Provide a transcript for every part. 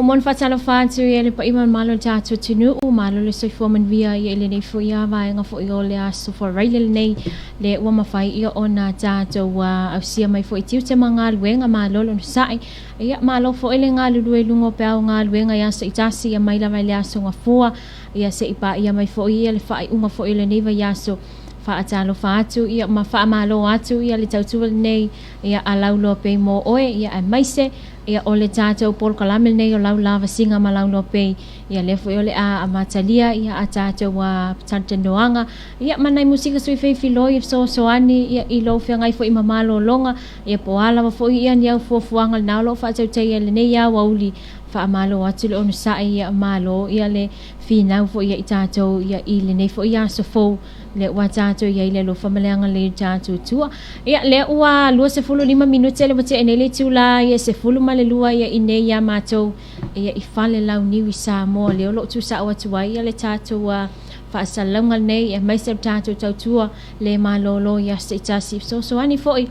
mon fatalo fatu ele pa iman malo tato tinu malo le soi foman via ele nei fo ia vai nga fo yo le aso for raile nei le wa mafai ia ona tato wa ausia mai fo itiu te manga luenga malo lo sai ia malo fo ele nga lulu lungo pe nga luenga ia se itasi ia mai la vai le aso nga fo ia se ipa ia mai fo ia le fai unga fo ele nei vai aso fa atalo fatu ia ma fa malo atu ia le tautu nei ia alaulo pe mo oe ia mai se ia ole tato pol kalamel nei o lau Lavasiga Ma Le Loabay ia lefo ole a matalia ia atato wa tantenoanga ia manai musika sui fe filoi so soani ia ilo fe ngai fo imamalo longa ia poala fo ia nia fo fuanga na lo fa tau tai le nei ia wauli fa malo atu le onu sai ia malo ia le fina fo ia itato ia ile nei fo ia so fo le watato ia ile lo famaleanga le tato tua ia le ua 25 minuto le bote enele tula ia se fulu le lua ia ine ia matou ia ifale lau niwi sa mo le lo tu sa watu ia le tato wa fa salanga nei ia mai se tato tautua le malolo ia se tasi so ani foi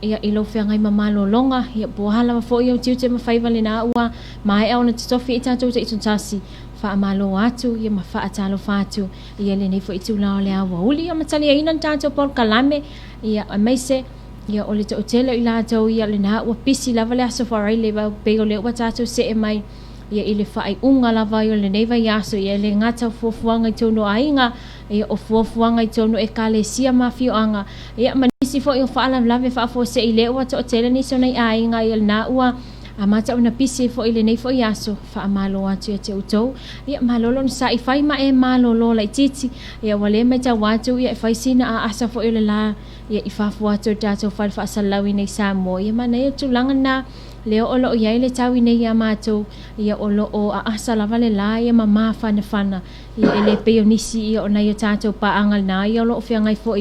ia ilo fe ngai mamalo longa ia bohala fo ia tiu te mafaiva le na ua mai ona tofi tato te tasi fa malo atu ia mafa atalo fatu ia le nei fo itu la le awa uli ia matali ina tato por kalame ia mai se ia ole te otele ila tau ia le na ua pisi lava le aso farai le pego le ua tato se e mai ia ile fai unga lava ia le neiva iaso ia le ngata fuafuanga i tono ainga ia o fuafuanga i tono e kalesia mafio anga ia manisi fo ia faala lave fa fo se ile ua te otele ni so nei ainga ia na ua amata una pisi fo ile nei fo iaso fa malo atu ia te utou ia malolo sa i fai ma e malolo la titi ia wale mai ta watu ia fai sina a asa fo ile la ia ifafu atu tato fa fa salawi nei samo ia mana ia tulanga na leo olo ia ile tawi nei ia mato ia olo o a asa lava le la ia mama fana ia ele peonisi ia ona ia tato pa angal na ia olo fia ngai fo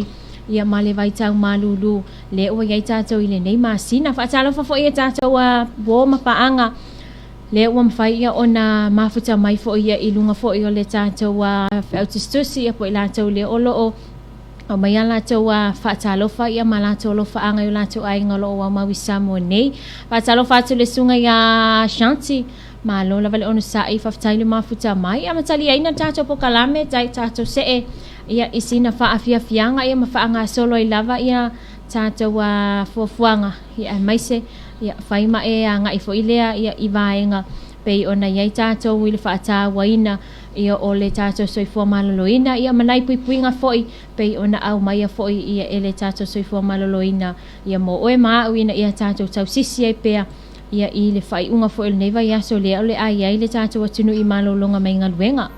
ia male vai tau malulu le o ia tato ile nei masina fa talo fa fo ia tato wa bo mapaanga le o mfai ia ona mafuta mai fo ia ilunga fo ia le tato wa autistusi ia po ila tau le olo o mai ala tau a whaatalo wha ia malato lo wha anga i lato ai ngalo o mawi samo nei whaatalo wha tu le sunga ia shanti ma lo la vale onu sa i whaftaile mafuta mai a matali aina tato po kalame tai tato se e ia isina wha afia fianga ia ma wha anga solo i lava ia tato wa fuafuanga ia maise ia whaima e anga i fo ilea ia i vaenga pei ona iai tato wile whaata waina ia ole tato soifua maloloina ia manai puipuinga foi pei ona au maia foi ia ele tato soifua maloloina ia mo oe maa uina ia tato tau sisi ai pea ia i le whai unga foi le neiva ia so lea ole ai ai le tato watunu i malolonga mai ngaluenga.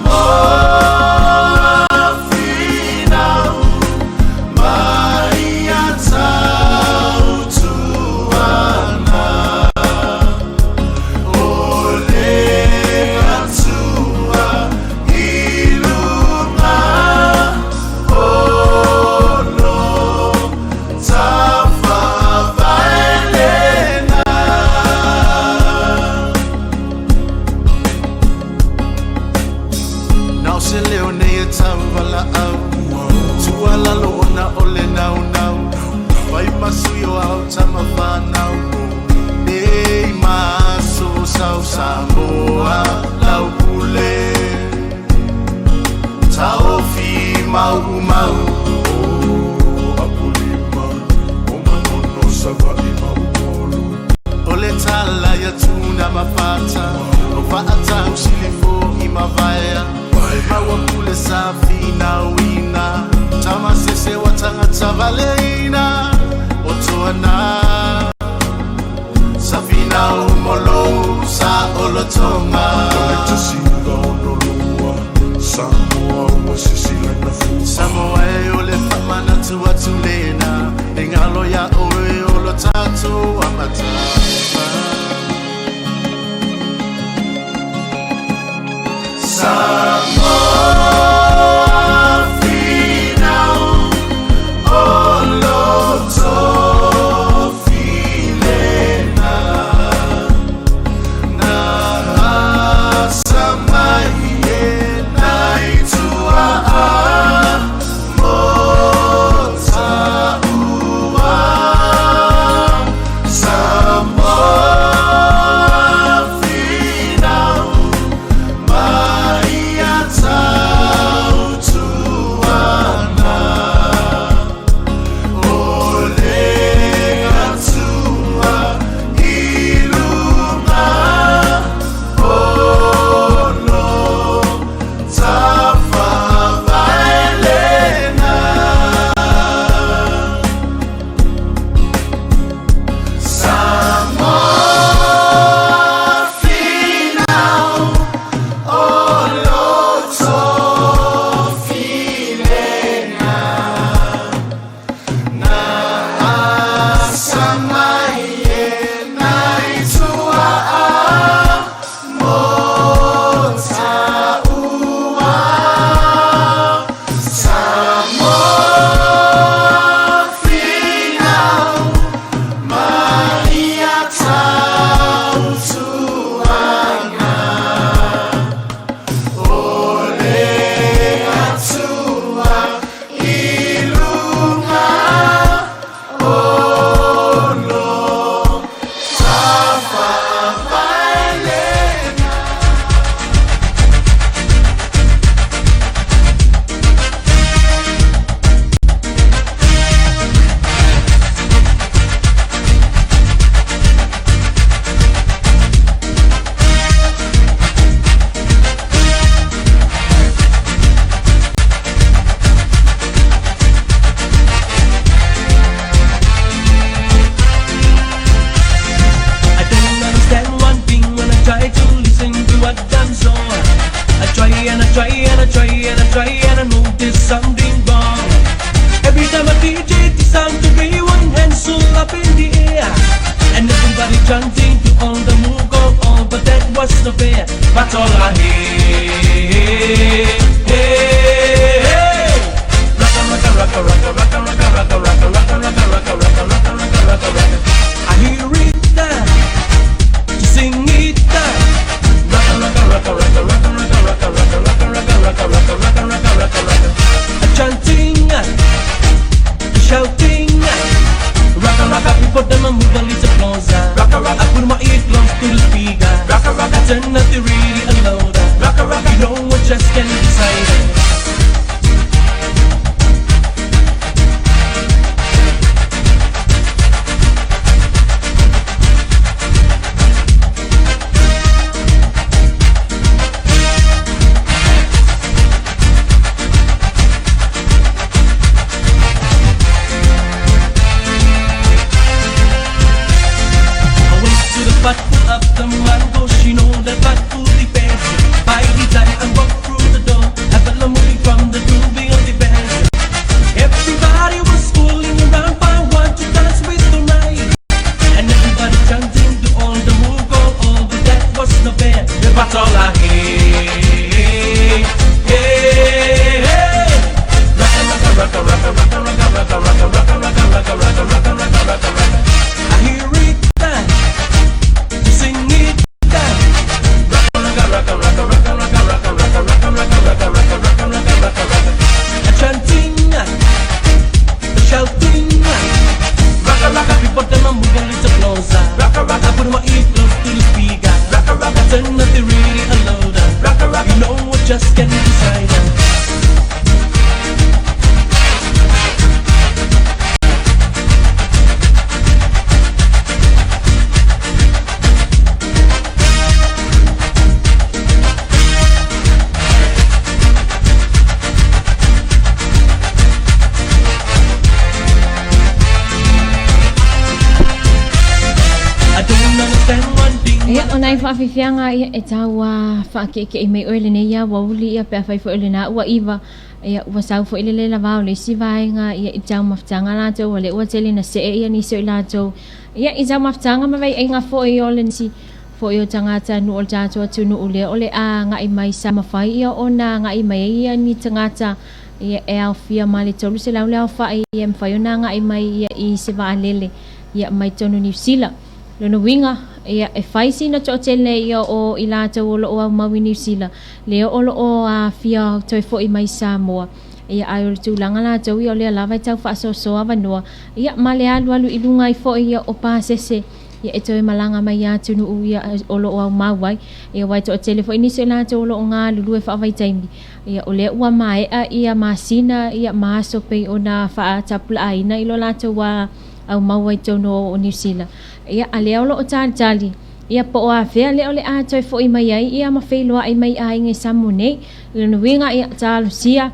More Onai whaafiwhianga e taua whaake ke i mei oile nei ia wauli ia pia whai fo oile na ua iwa ia ua sau fo ile le lavao le si vaenga ia I tau mafutanga latou o le ua tele na se ia nisi o latou ia I tau mafutanga ma vai ainga fo I o le nisi fo I o tangata nu o le tatou atunu o le a ngai mai sa mawhai ia o na ngai mai ia ni tangata ia e au fia ma le tolu se lau leo whai ia mwhai o na ngai mai ia I se va alele ia mai tonu New Zealand Lono winga ia e faisi na to tele ia o I latou o lo o mawi New Zealand leo o lo o a fia toi fo I mai Samoa ia ai o tūlanga latou ia o lea lava I tau whaasosoa wanoa ia ma le alu I lunga I fo ia o pāsese ia e toi malanga mai atu nu ia o lo o mawai ia wai to tele fo inisi latou o lo o ngā lulu e whaavai taimi ia o lea ua mae a ia masina ia maaso pei o na wha tapula aina ilo latou wa au mawai tono o New Zealand ia a lea o lo o tali ia po o a fea lea o le a toi fo I mai ai ia ma whailoa I mai a inge samone ilo nuinga ia talo sia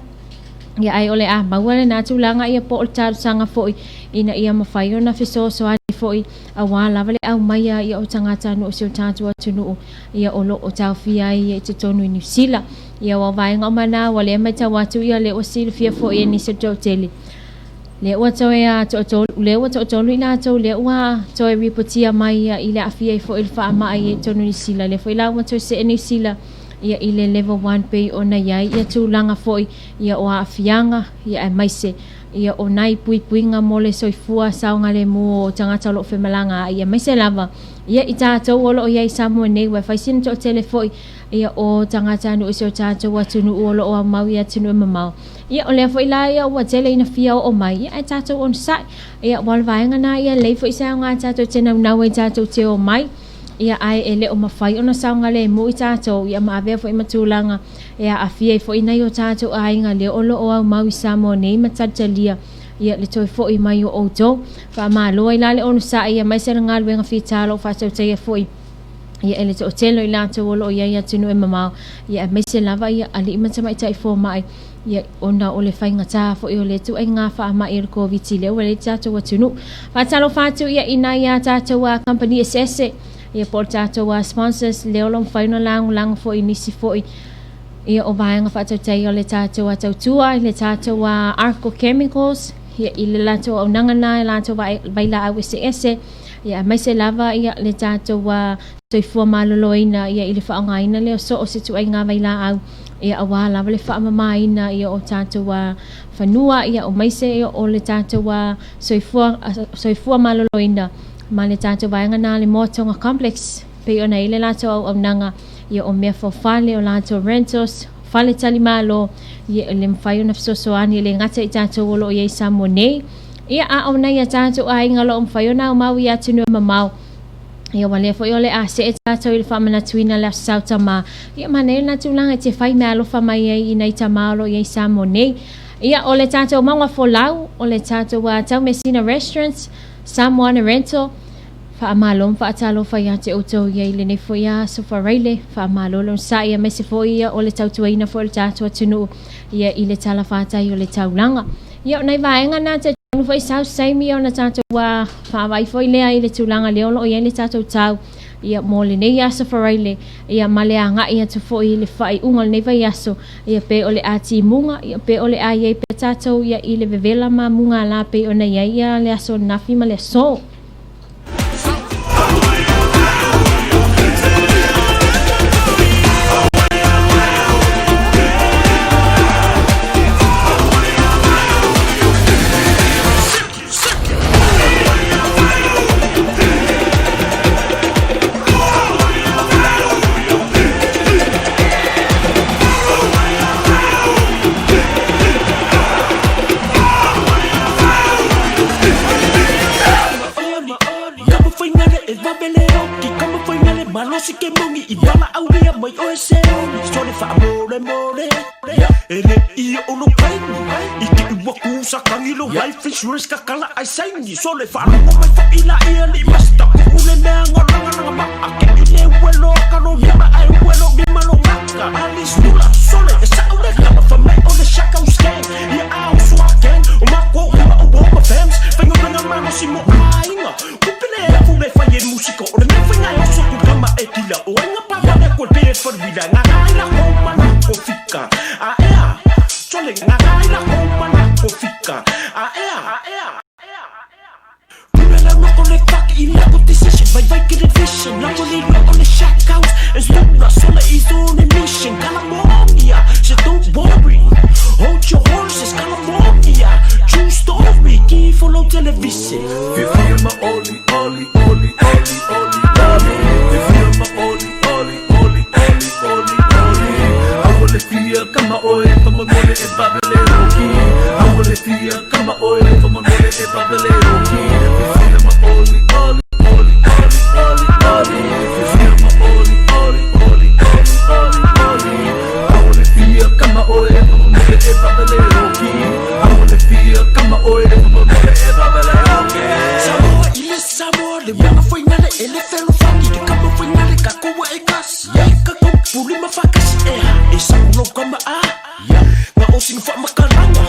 ia ai ole a mawale na tulanga ia po o talo sanga fo ina ia ma whai o na fisoso ani fo a wala vale au mai ia o tangata no o sio tatu atunu ia o lo o tau fia ia I tonu I New Zealand ia wa vaenga o mana wale mai tau atu ia le o silfia fo ia ni se tau tele le ua toe a le ua tolu I latou le ua toe ripotia mai I le afia I fo I le whaamai I tonu New Zealand le fo I lau toe se New Zealand ia I le level 1 pei o na iai ia tūlanga fo ia o a afianga ia e maise ia o nai puipuinga mo le soifua saunga le mo tangata lo whemalanga ia maise lava ia I tātou o lo o iai Samoa nei wai whaisina to tele fo ia o tangata nu isi o tātou atunu o lo o a mau ia tunu e mamau ia o lea fo I la ia ua tele ina fia o mai ia e tātou on sai ia walvaenga na ia lei fo I sao ngā tātou tena unau e tātou te o mai ia ai e le o mawhai o na saunga le mo I tātou ia maawea fo I matulanga ia a fia fo I nei o tātou ainga le o lo o au mau I Samoa nei matatalia ia le toi fo I mai o outou wha maa loa I la le onu sa ia mai sera ngā luenga fia tālo wha tau teia fo I ia ele to telo I latou o lo ia ia tunu e mamau ia mai se lava ia ali imata mai tai fo mai ia ona o le whainga tā fo I o le tu ai ngā wha mai e COVID le o le tātou atunu wha talo whātu ia ina ia tātou a company SS ia por tātou a sponsors leo long whaina lang fo I nisi fo ia o vaenga whātou tei o le tātou a tautua le tātou a Arco Chemicals ia I le latou au nangana I latou vaila au SS ia mai se lava ia le tātou a soifua maloloina ia I le whaongaina leo so o se tu ai ngā vaila au ia awa lava le whaamamaina ia o tātou a whanua ia o maise ia o le tātou a soifua maloloina ma le tātou vaenga nā le Motonga Complex pe ona I le latou au nanga ia o mea fale o latou rentals fale tali malo ia le mwhai o na fisosoani le ngata I tātou o lo i Samoa nei ia a au nei a tātou a inga lo o mwhai o nā o mau I atunu e mamau ia wale fo I ole a se e tātou I le whamana tuina le sauta ma ia manei na tūlanga te whai mea alofa mai I nei tamalo I Samoa nei ia o le tātou maunga fo lau o le tātou a tau Messina Restaurants Samoana Rental whaamalom whaatalo whai ate oto ia I le nei fo ia sofa reile whaamalolo sa ia mese fo ia o le tautuaina fo le tātou atunu ia I le tala whātai o le taulanga ia o nei vaenga nā te tonu fo I sau saimi o na tātou wa whaawai fo I lea I le tūlanga leo lo ia I le tātou tau ia mo le nei aso fo reile ia male a ngai atu fo I le whai unga le nei vai aso ia pe o le ati munga ia pe o le a iei pe tātou ia I le vevela ma munga la pe o nei ia le aso nafi ma le aso Sike mungi ibala aulia mai oese so le fa more ele I ono paini iki waku sakangilo life insurance kakala ai saini so le fa mo mai fa ila ele basta ku le menga nganga ma ake ile welo karo ma ai welo mi malo maka ali stula so le sa ule ka fa mai on the shaka scan ya au so again o ma ko o fams fa ngona ma si mo ainga kupele ku le fa ye musico o le fa ngai so ku kama etila o nga pa ya ko pe for vida nga la ko ma ko fika a ea so le nga televise Fifia ma oli, oli, oli, oli, oli, oli Fifia ma oli, oli, oli, oli, oli, oli Awale fia kama oe, kama mole e babele roki Awale fia kama oe, kama mole e babele roki Fifia ma oli, oli, oli, oli, oli, oli Fifia ma oli, oli, oli, oli, oli, oli Awale fia kama oe, kama mole e babele roki Awale fia kama oe, kama mole e babele roki Samoa ile Samoa, le wanga foi ngale ele felo fangi De kama foi ngale kakoa e kasi Eka kumpuli mafakasi e ha E sakulo kama a Nga o sing fa makaranga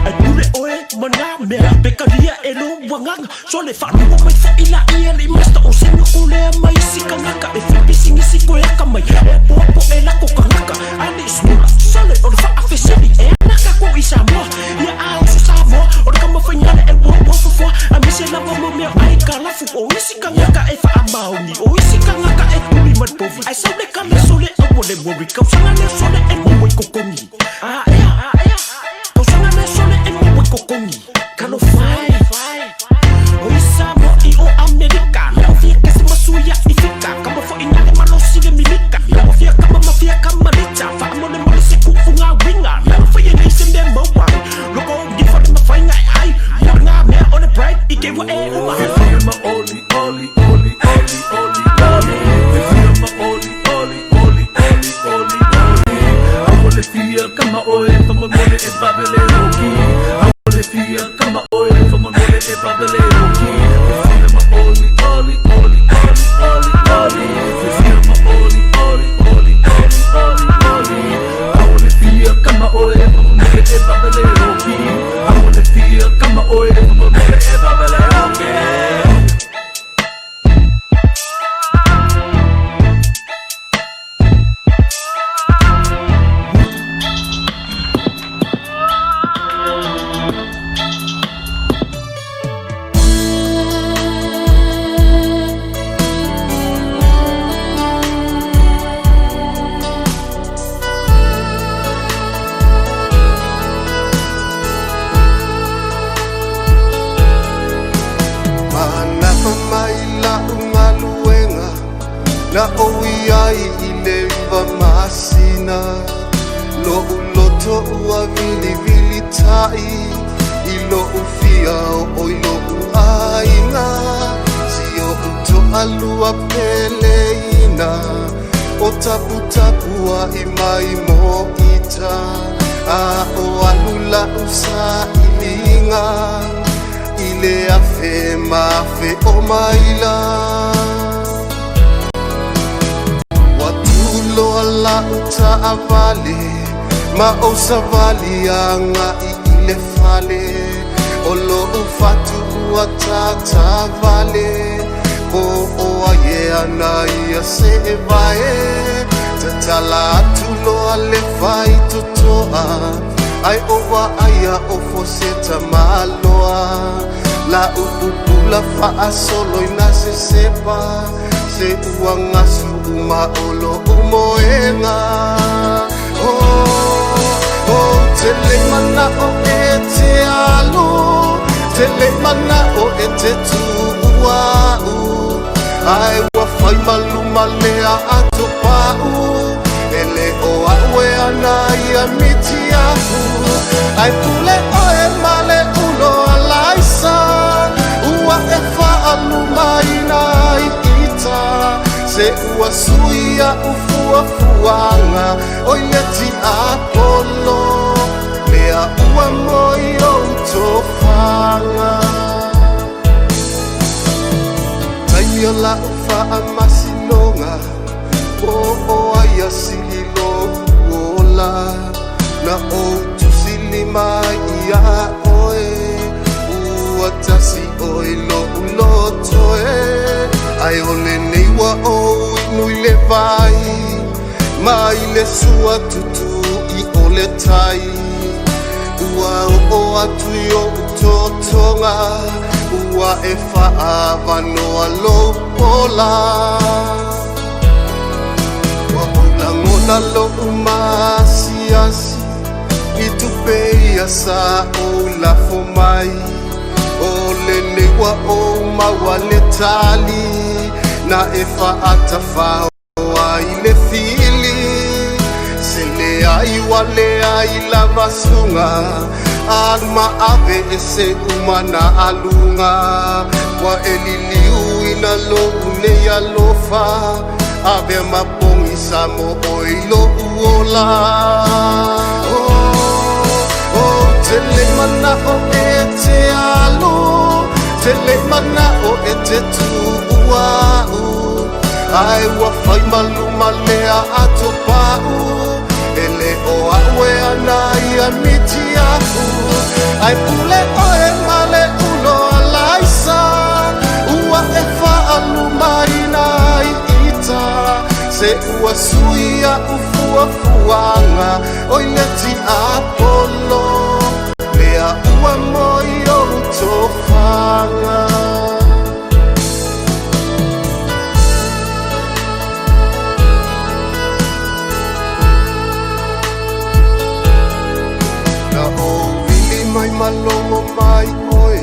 Ai pule oe mana mea Bekaria e lo wanganga So le fa luo mai fa ila ia le masta O singa kulea mai sika ngaka E fipi singi siko eka mai E popo e lako kangaka Ani smula sale o le fa afesini E anaka ko i Samoa Ia a o su Samoa O le kama whaingana e wo fufua A mise la wamo mea ai kalafu O isi kangaka e fa amauni O isi kangaka e tuli matpovi Ai saule kale sole a wole mori Kausanga le sole e mo kokongi Kausanga le sole e mo kokongi Kalo fai O Samoa i o Amerika Leo fia kasi masuya i fika Kama fo inale malosi le milika Leo fia kama mafia kama licha Fa amone mole se kufunga winga Leo fia nei se me mawang Loko gifa ni mafainga ai Nga mea on the bright Ike wa e uma Fia ma oli, oli, oli, oli, oli, oli Fia ma oli, oli, oli, oli, oli, oli Awale fia kama oe Kama mole e babele roki Awale fia kama oe Kama mole e babele roki Fia ma oli, oli, oli, oli, oli, oli Fia ma oli, oli, oli, oli, oli, oli Awale fia kama oe Kama mole e babele roki Awale fia kama oe Kama mole e babele roki Na owi ai ile masina Lo uloto ua vili vili tai Ilo ufia o ilo uaina Sio uto alua peleina O tapu tapua imai mo ita A o alula usa ilinga Ile afe mafe o maila Lo ala uta avale Ma o savali anga I ile fale O lo ufatu uatata vale Ko o aye anai a se evae Tatala atu lo ale fai tutoa Ai owa aya o foseta maloa La upupula faa solo ina se sepa Se uangasu uma olo umoenga Oh, tele mana o e te alo Tele mana o e te tuuau Ai wa fai maluma lea ato pau Ele o awe anai a miti ahu Ai pule o e male ulo alaisa Ua e whaaluma inai ita Se ua suia ufua fuanga Oi leti apolo Lea ua moi o tofanga Taimio la ufa amasinonga O aia sililo uola Na o tusilima ia oe Ua tasi oi lo ulotoe Ai ole nei wa o inui le vai Mai le sua tutu I ole tai Ua o atu I o utotonga Ua e faa vanoa lo pola Ua o langona lo umasiasi I tupeia sa o lafo mai Ole ua o maua le tali na e whaatawhao ai le fili se le ai wale ai lavasunga Alma ave e se umana alunga Wa eliliu ina lobu ne ya lofa Ave mapongi samo oilo uola Oh, tele mana o e te alu Tele mana o e te tuuau Ai wa fai malu malea ato pau Ele o awe ana ia mitiahu Ai pule oe male ulo alaisa Ua e whaalu marina i ita Se ua suia ufua fuanga Oi leti apolo Lea ua moi o utofanga Mai malongo mai oe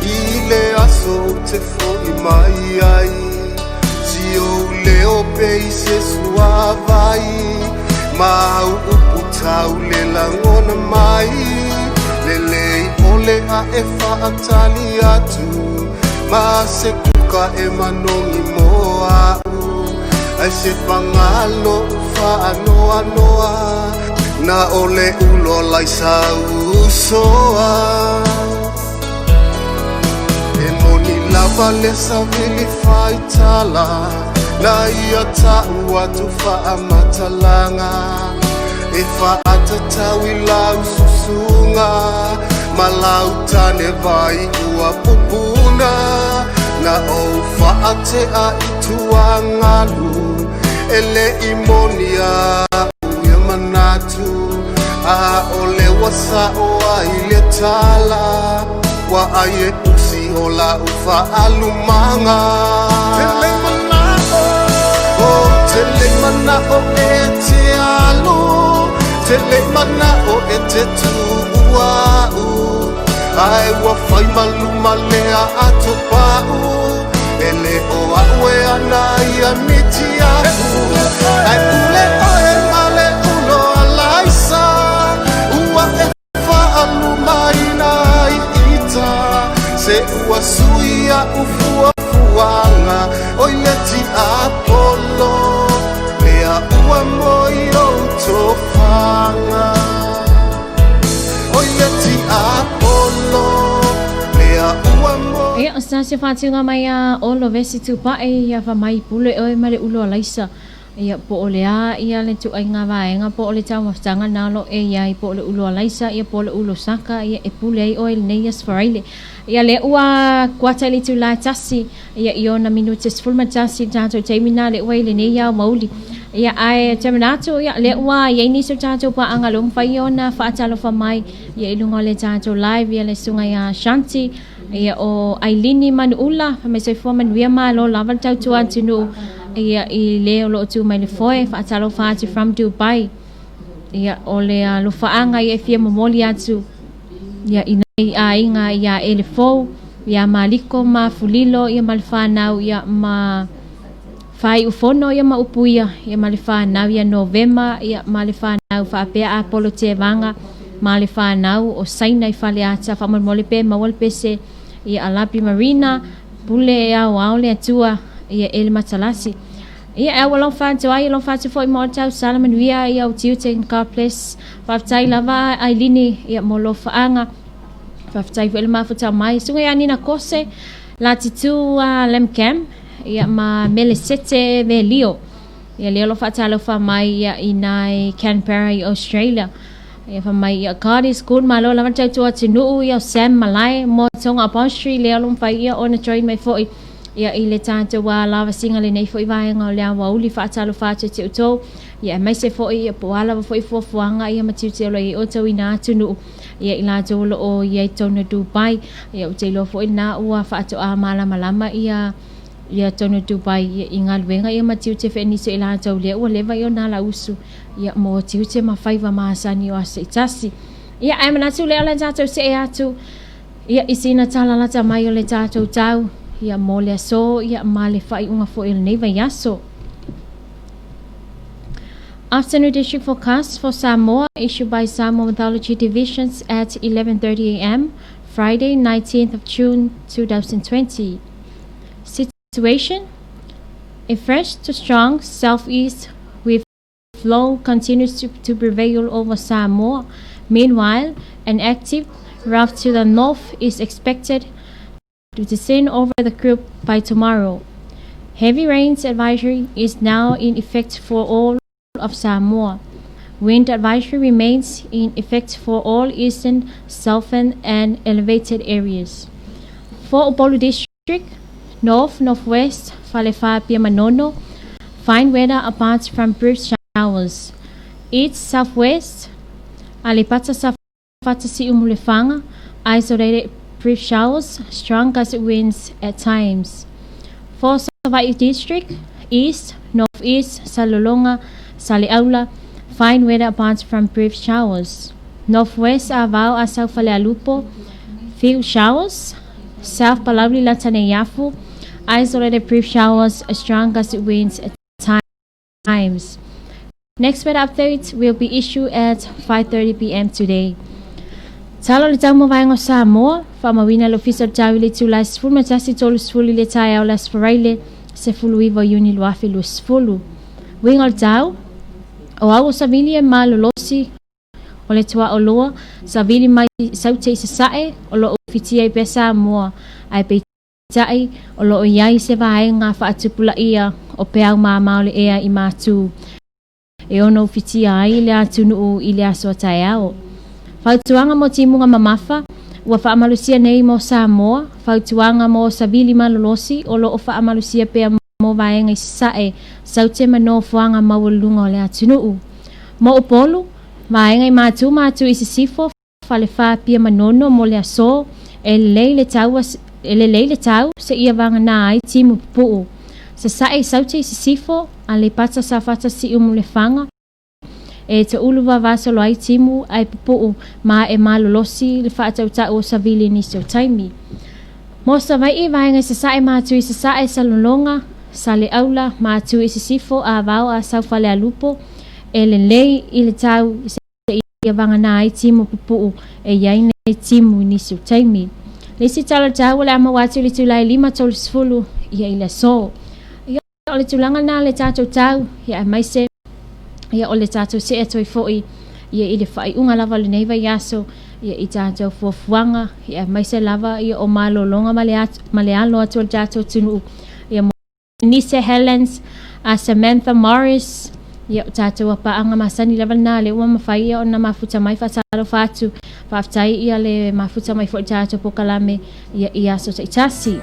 I aso te fo'i mai ai Si o leo pei se suavai Mau upu tau le langona mai Lelei ole a e whaatali atu Ma se kuka e manongi moa Ai se pangalo whaanoa noa Na ole ulo lai sau soa E moni lava le savili fai tala Na ia tau atu faa matalanga E faa tatawi lau susunga Ma lau tane vai ua pupuna Na o faa te a ituangalu Ele imonia manatu a ole wasa o ai le tala wa ai e usi o la ufa alumanga tele mana o e te alu tele mana o e te tuuau ai wa fai maluma lea ato pau ele o awe ana ia mitiahu ai pule oe male Se ua suia ufua fuanga Oi leti apolo Lea ua moi o tofanga Oi leti apolo Lea ua moi Ia, stasi whatunga mai a olo vesi tupae Ia whamai pule oe mare ulo alaisa Ia po ole a ia le tu ai ngā vaenga po ole tau maftanga nalo e ia i po ole ulo alaisa Ia po ole ulo saka ia e pule ai oe neias wharaile Ia le ua kuata li tu la tasi Ia i ona minutes fulma tasi Tato teimina le ua ile nei au mauli Ia ai teminato ia le ua Ia iniso tato pa angalong whai ona Whaatalo whamai Ia ilunga le tato live Ia le sunga ia Shanti Ia o Ailini Manuula Whamesoi foreman Wiama lo lawan tau tua tunu Ia i leo lo tu mai le foe Whaatalo whaati from Dubai Ia o le lo whaanga Ia fia momoli atu Ia ina a inga ia elefou ia maliko ma fulilo ia malfanau ia ma fai ufono ia ma upuia ia malfanau ia novema ia malfanau fa pe apolo tevanga malfanau o saina i fale ata fa mole pe ma wol pese ia alapi marina pule ia waole atua ia el matalasi ia e wala fa to ai lo fa to foi mo tau salaman via ia o tiuten car place fa tai lava Ailini ia molo faanga Whaftai wele mawhata mai. Sunga ia nina kose. La titu lemcam. Ia ma mele sete ve leo. Ia leo lo whatalo wha mai ia inai Canberra i Australia. Ia wha mai ia Cardi's good ma lo lawan tau tua tinuu ia Sam Malai. Mo tonga apostry leo lo mwhai ia ona troi mai foi. Ia i le tātou wa Lavasiga le nei foi vaenga o lea wauli whaatalo whaata te utou. Ia mai se foi ia poala wa foi fuafuanga ia matiu te alo i o tau ina atunu. Ia i la jolo o ia i tona Dubai ia o te lo fo ina ua whaato a malama ia tona Dubai ia i ngā luenga ia matiu te whenise i la jau lea ua lewa i o nā la usu ia mo tiu te mawhaiva maasani o asa i tasi ia ai manatu lea la tātou se e atu Ia isina talalata mai o le tātou tau. Ia mo le aso, ia ma le whaiunga fo il nei vai aso. Afternoon district forecast for Samoa issued by Samoa Meteorology Divisions at 11:30 a.m. Friday, 19th of June 2020. Situation: a fresh to strong southeast with flow continues to prevail over Samoa. Meanwhile, an active rough to the north is expected to descend over the group by tomorrow. Heavy rains advisory is now in effect for all of Samoa. Wind advisory remains in effect for all eastern, southern, and elevated areas. For Upolu District, north, northwest, Falefa Piamanono, fine weather apart from brief showers. East, southwest, Alipata Safata Si Umulefanga, isolated brief showers, strong gusty winds at times. For Savai'i District, east, northeast, Salolonga, Saliaula, fine weather apart from brief showers. Northwest Avao Asau Falealupo, few showers. South Palauli Lataneyafu, isolated brief showers, strong gusty winds at times. Next weather update will be issued at 5:30 p.m. today. Talo le tau mawaianga Samoa, whamawina lo fisa tawili tu lai sfulu matasi tolu sfulu le tai au las faraile se fulu iwa uni luafi lu sfulu. Wingal tau, o au savili e ma lolosi o le tua o loa, savili mai saute se sae o lo ofitia i pe Samoa, ai pe tai o lo o iai se vae ngā whaatupula ia o pe au maa maole ea i mātu. E ono ofitia ai le atunu u i le aso tai au. Fautuanga mo timunga mamafa, ua whaamalusia nei mo Samoa, fautuanga mo savili malolosi o lo o whaamalusia pea mo vaenga i sae, saute mano fuanga mawalunga o le atunuu. Mo upolu, vaenga i mātu i sisifo, falefa pia manono mo le aso, e leile tau se ia vanga na ai timu puu. Sa sae saute i sisifo, a le pata sa fata si umulefanga, e te uluwa vasalo ai timu ai pupuu ma e malolosi le whaatau o savili ni so taimi. Mo sa vai i vaenga sa sae mātu i sa sae sa lolonga, sa le aula mātu i sa sifo a vau a sau fale a lupo, e le lei i le tau se ia vanga na ai timu pupuu e iai nei timu ni so taimi. Le si tala tau le ama watu le tulai 5 tolu sfulu ia i le so. Ia o le tulanga na le tātou tau ia maise ia o le tātou se atoi foi ia i le whaiunga lava le neiva i aso ia i tātou fuafuanga ia maise lava ia o malolonga male alo atu o le tātou tunu ia mo Nise Helens a Samantha Morris ia o tātou apaanga masani lava na le ua mawhai ia o na mafuta mai whataro whatu whaftai ia le mafuta mai fo tātou pokalame ia i aso ta itasi.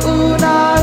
Una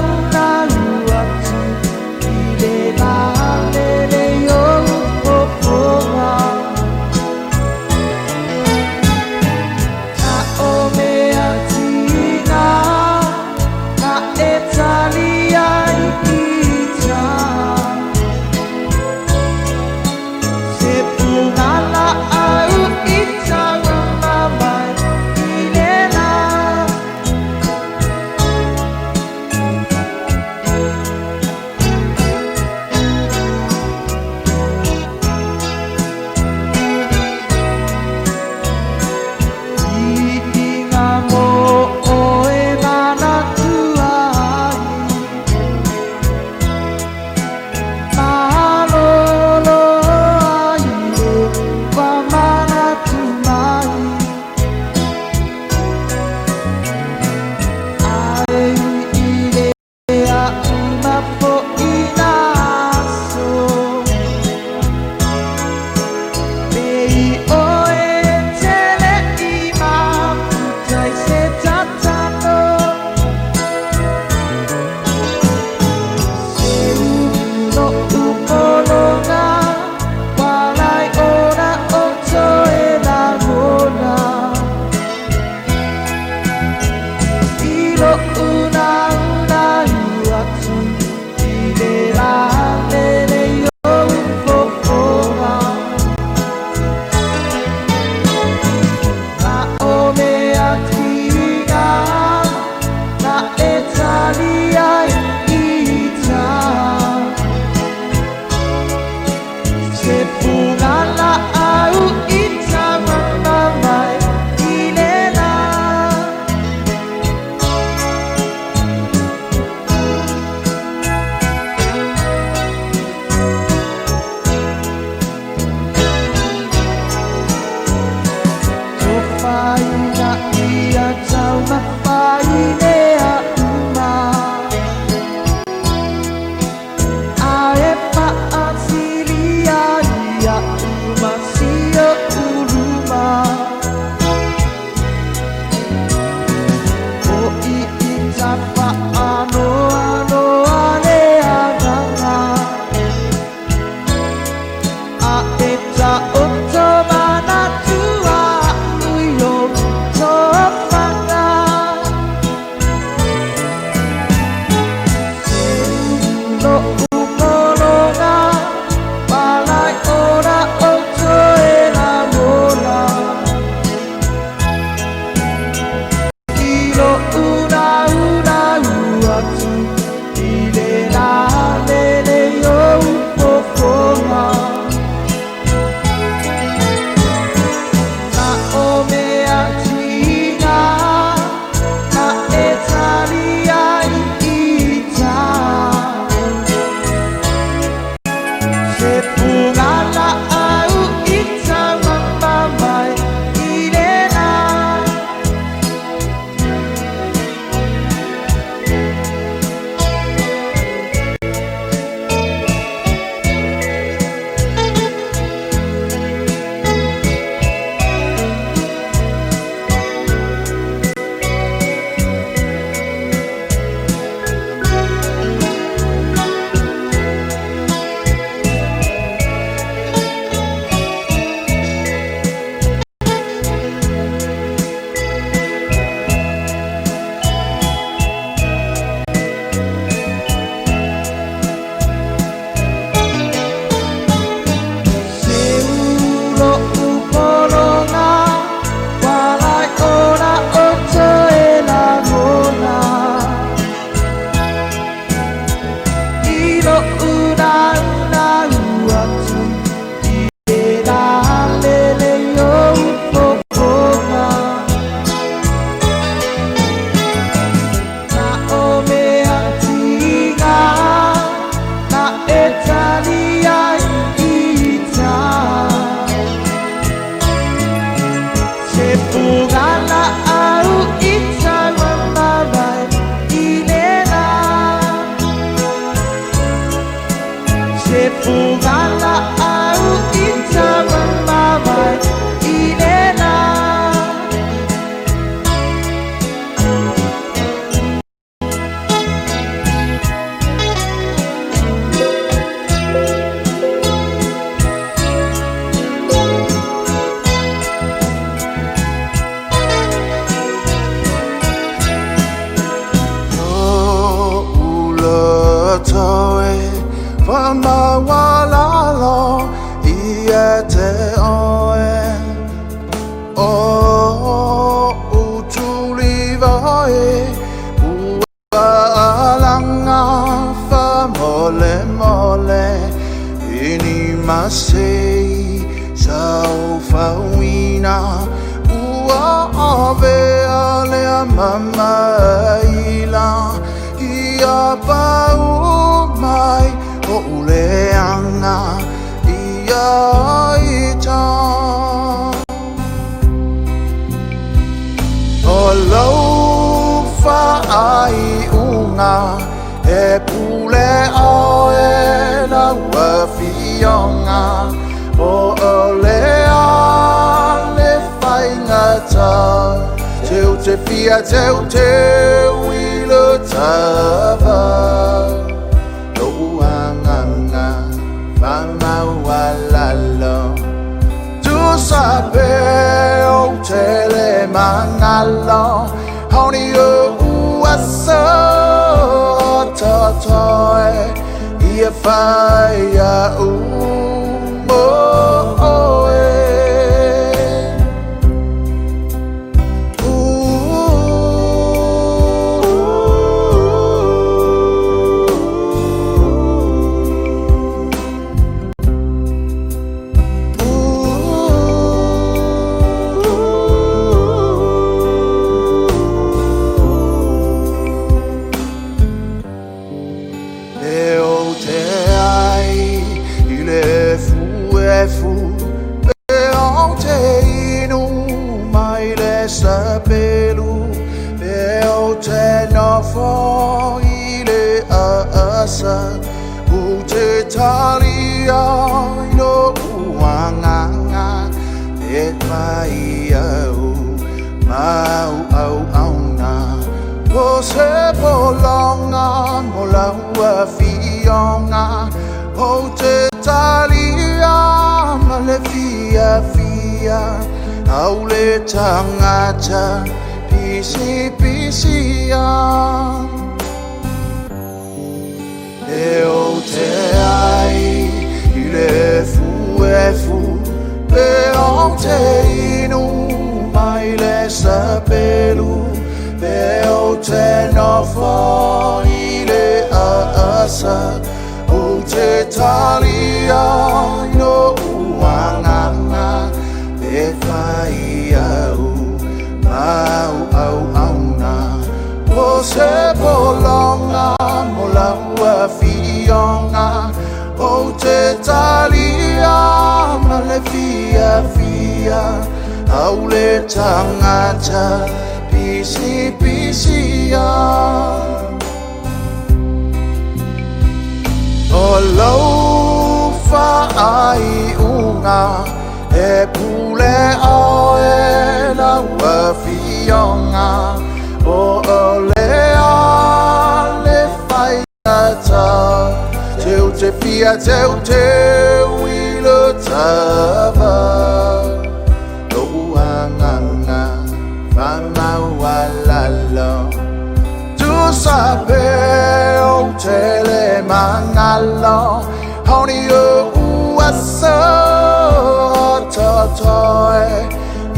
Sapelu for ile asa ute talia no uanganga e mai au mau au auna o se bolonga mola fionga o te talia ma le fia fia au le tangata pisi pisia e o te ai i le fu pe o te inu mai le sapelu pe o te nofo i le asa o te talia no uanganga pe fai au mau au auna o se bolonga mola fionga o te talia ma le fia fia au le tangata pisi pisia o lau fa ai unga e pule o e lau fionga o lea le fai ata teu te fia teu te wilo tava lo uanganga fama walalo tu sabe o te le mangalo honi o uasa totoe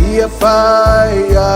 ia fai a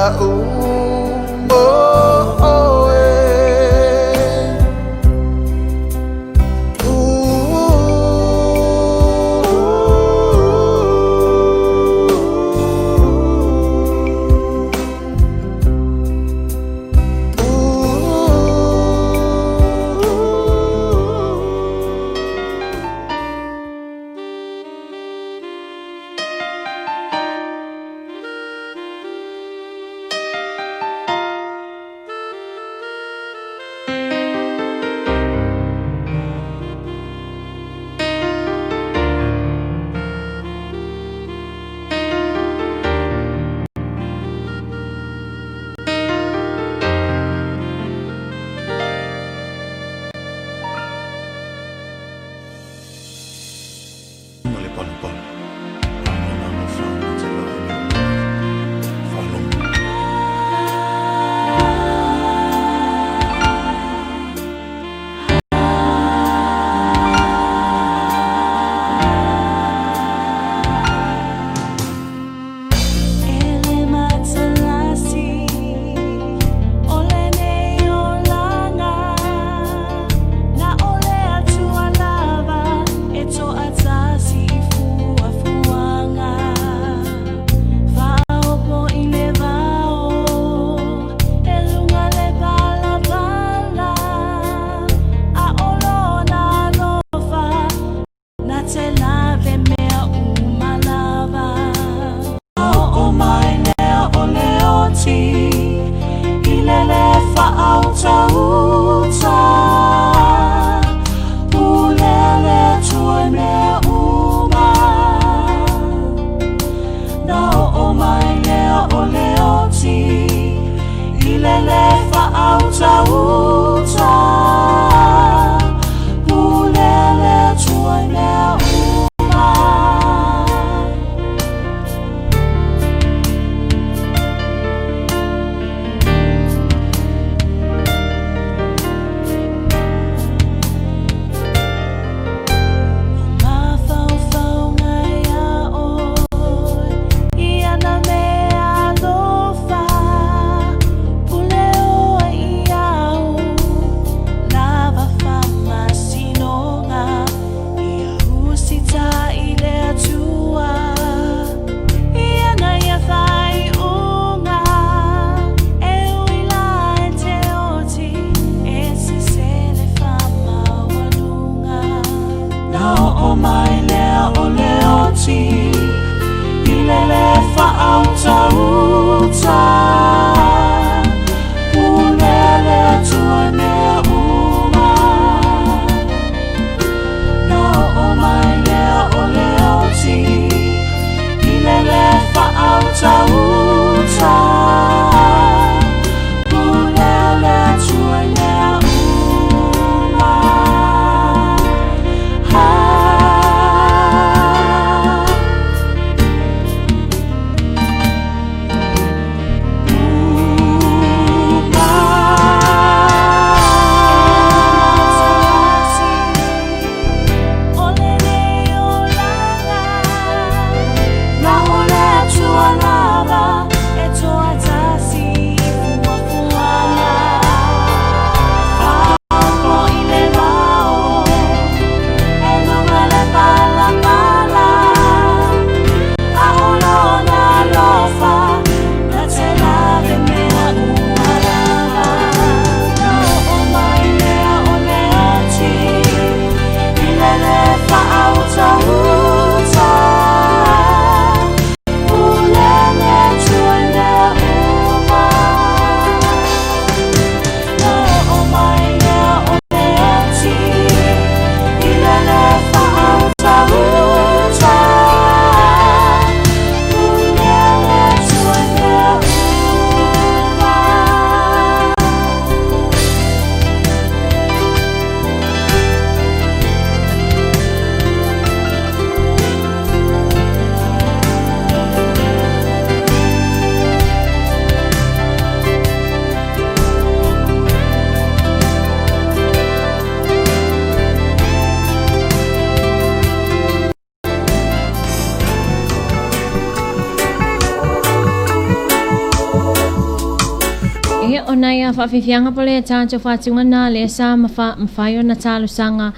Ia ona ia whawhiwhianga pole tātou whātunga nā le sa mawhai o na tālu sanga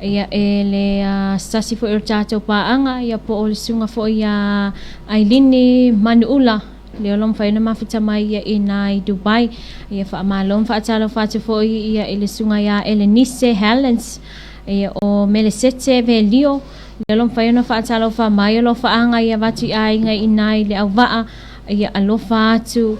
ia e le stasi fo i o tātou pāanga ia po o le sunga fo i a Ailini Manuula le olom whai na mawhita mai ia i nai Dubai ia whaamalom whaatalo whātu fo i ia i le sunga ia Elenise Helens ia o Melisete Velio le olom whai na whaatalo wha mai o lo whaanga ia watu ai ngai i nai le au waa ia alofa atu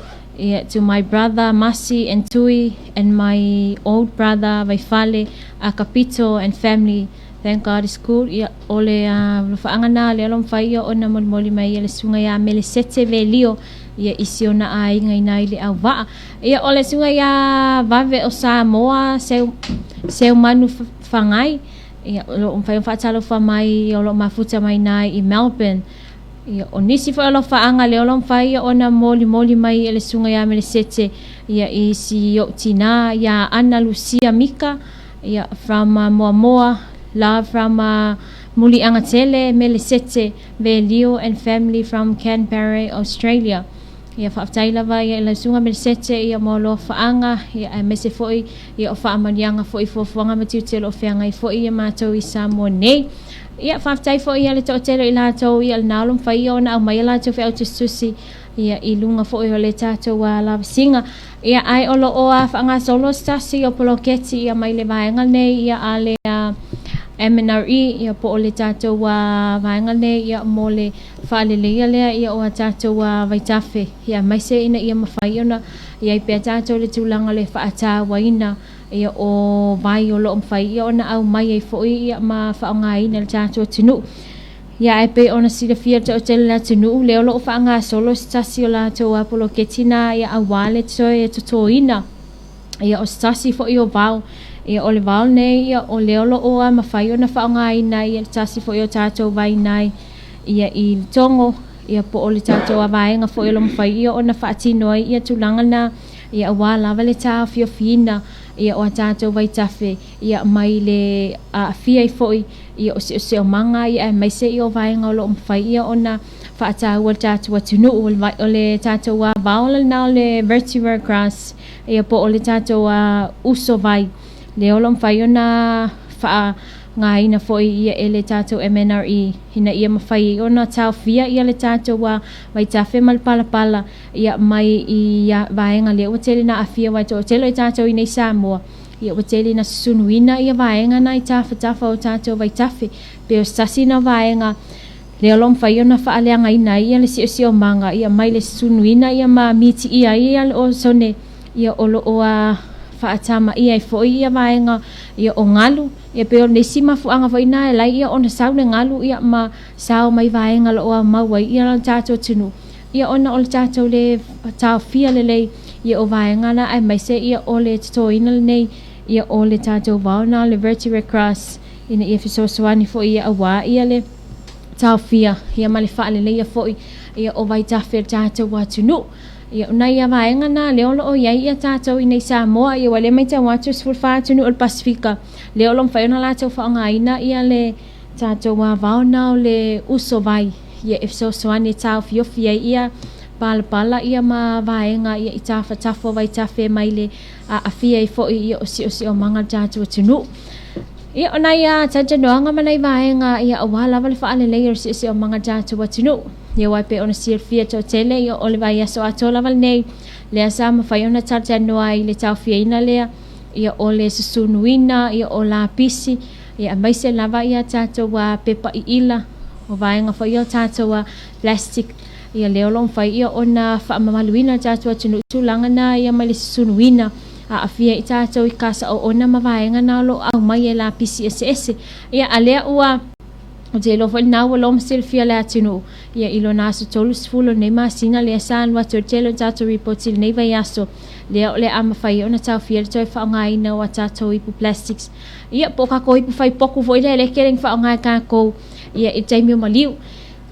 to my brother Masi and Tui and my old brother Vaifale Akapito and family. Thank God it's cool. Ia ole faangana le alom fai ona moli mai le sunga ya Melisete Velio ia isiona ai ngai nai le awa. Ia ole sunga ya vave o Samoa seu manu fangai. Ia lo fai fatalo fa mai lo mafuta mai nai I Melbourne. Ia o nisi fa lo faanga le olom fai ona moli mai le sunga ya Melisete ia I si o tina ya Ana Lucia Mika ia from Moamoa love from Muli Angatele Melisete Velio and family from Canberra Australia ia whaftai lava ia le sunga Melisete ia mo lo faanga ia mese foi ia o faamanianga foi fofuanga matiutelo feanga I foi ia matou I Samoa nei ia whaftai fo ia le tōtelo I lātou ia le nālum whai ona au mai lātou whi au te susi ia I lunga fo I le tātou Lavasiga ia ai olo oa whanga solo stasi o poloketi ia mai le vaenga nei ia a le MNRE ia po o le tātou vaenga nei ia mo le whaalelea lea ia o a tātou vaitafe ia mai se ina ia mawhai ona ia I pia tātou le tūlanga le whaata waina ia o vai o lo mfai ia ona au mai ai foi ia ma whaongai na le tātou tunu ia e pe ona sila fia te o te la tunu leo lo whaanga solo stasi o la tau apolo ketina ia au wale toe e totoina ia o stasi fo I o vau ia o le vau nei ia o leo lo oa ma whai ona whaongai na ia stasi fo I o tātou vai nai ia I tongo ia po o le tātou a vaenga fo I lo mfai ia ona whaatino ai ia tulanga na ia wa lava le tā fio fina ia o tātou vai tafe ia mai le fia I foi ia o se o manga ia mai se I o vaenga o lo mfai ia ona whaatau o tātou atunu o le tātou vaola na le vertebral grass ia po o le tātou uso vai le o lo mfai ona wha ngai na foi ia e le tātou MNRE hina ia mawhai ona tau fia ia le tātou vai tafe mal pala ia mai ia vaenga le o tele na afia wai to tele tātou I nei Samoa ia o tele na sunuina ia vaenga na I tafa o tātou vai tafe pe o stasi na vaenga le o lom whai ona whaaleanga ina ia le si o manga ia mai le sunuina ia ma miti ia o sone ia o lo o whaatama ia I foi ia vaenga ia o ngalu ia pe o nesi mafuanga foi na lai ia ona saune ngalu ia ma sao mai vaenga lo o mawai ia la tātou tunu ia ona o le tātou le tau fia le ia o vaenga na ai mai se ia o le toina nei ia o le tātou vaona le vertebral cross ina ia fiso swani foi ia awa ia le tau fia ia ma le whaale le ia foi ia o vai tafe tātou watunu ia una ia vaenga na leo lo o iai ia tātou I nei Samoa ia wale mai tau watu sfulwhātunu o le Pasifika leo lo mwhaiona lātou whaongaina ia le tātou vaona o le uso vai ia ifso soane tau fiofia ia pala ia ma vaenga ia I tafo vai tafe mai le afia I foi ia o si o manga tātou tunu ia ona ia taja noanga manai vaenga ia awala wale whaale le ia si o manga tātou tunu ia wai pe ona sir fia to tele ia o le vai aso atola wale nei le asa ma whai ona taja noa I le tau fia ina lea ia o le susunuina ia o la pisi ia mai se lava ia tātou pepa I ila o vaenga whai o tātou plastic ia leo long whai ia ona whaamamaluina tātou tunu tulanga na ia mai le susunuina afia I tātou I kasa o ona ma vaenga na lo au mai e la pisi ese ia alea ua o te lo fai na wa lom sil fia le atinu ia ilo naso tolu sfulo nei masina le asan wa telo tātou reportil nei vai aso le ama fai ona tau fia le toi whaongai na wa tātou ipu plastics ia po kako ipu fai poku foi le kereng whaongai kako ia I taimio maliu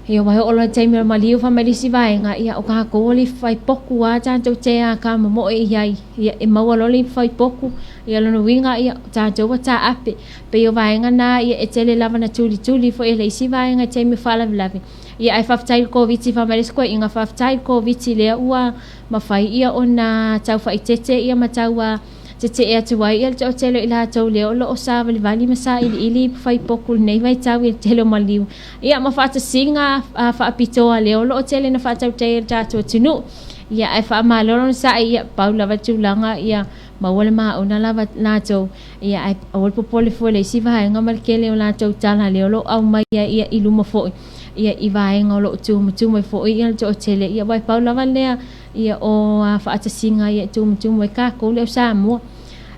ia wai o lo taimio maliu fa malisi vaenga ia o kako li fai poku wa tātou te a ka mamo e iai ia e maua lo li fai poku ia lono winga ia tātou wa tā ape pe o vaenga na ia e tele lava na tuli fo e leisi vaenga taimio whalavilavi ia ai whaftai COVID whamares koe inga whaftai COVID lea ua mawhai ia o na tau whaitete ia matau te e atuai ia o telo i la tau leo lo o sa vali masa ili whai pokul nei vai tau i telo maliu ia ma whata singa whaapitoa leo lo o tele na whatau te tātua tunu ia ai whaamaloron sa ia paula watulanga ia mawale maa o na lava nato ia ai awal popole fole si vai nga malkele o nato tala leo lo au mai ia iluma foi ia i vai nga lo tu mai foi ia o tele ia vai paula valea ia o whaata singa ia tu mai ka ko leo sa mo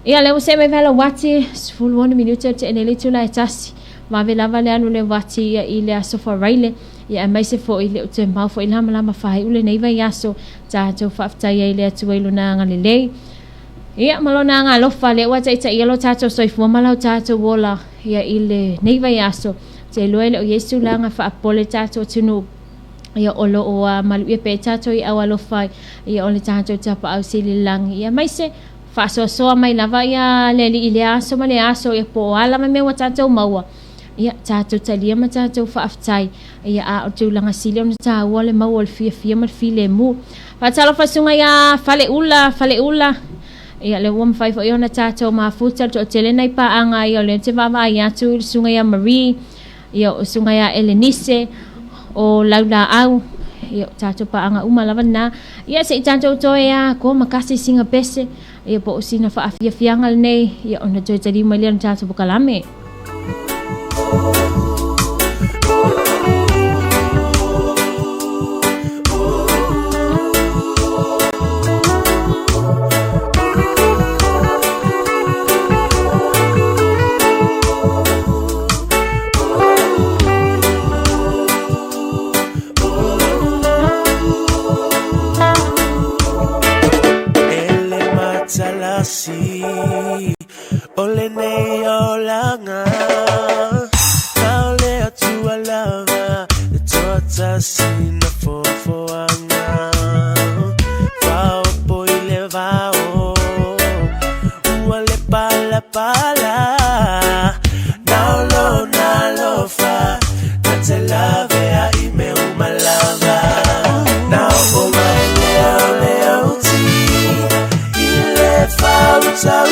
ia leo se me vela wati full 1 minute te ele tu la tasi ma vela vale anu le wati ia ile aso for raile ia mai se fo ile te mau fo ilama lama fai ule nei vai aso ta to fafta ia ile tu ile na ngalele ia malona nga lo fale wa ta ia lo ta to soi fo malo ta to wola ia ile nei vai aso te lo ile o yesu la nga fa apole ta to tunu ia olo o malu ia pe ta to ia wa lo fai ia ole ta to ta pa au sili lang ia mai se fa so mai lava ia leli ile aso male aso ia po ala me wa ta to maua ia tātou talia ma tātou whaaftai ia a o tau langa sile o na tā wale mau o le fia ma file mu whatalo whasunga ia fale ula ia le wam whaifo i o na tātou ma futa to tele nei pa anga ia le te wawa ia tu sunga ia Marie ia o sunga ia Elenise o laula au ia tātou pa anga umalawa na ia se i tātou toe ia ko makasi singa pese ia po usina whaafia fiangal nei ia o na toi tari mai lea na tātou bukalame Ole nei olanga Kaole atu alava Tota sina fofoanga Vao poile vao Uale pala Naulo nalofa Nate lave a ime umalava Nao oma leo ti Ile fauta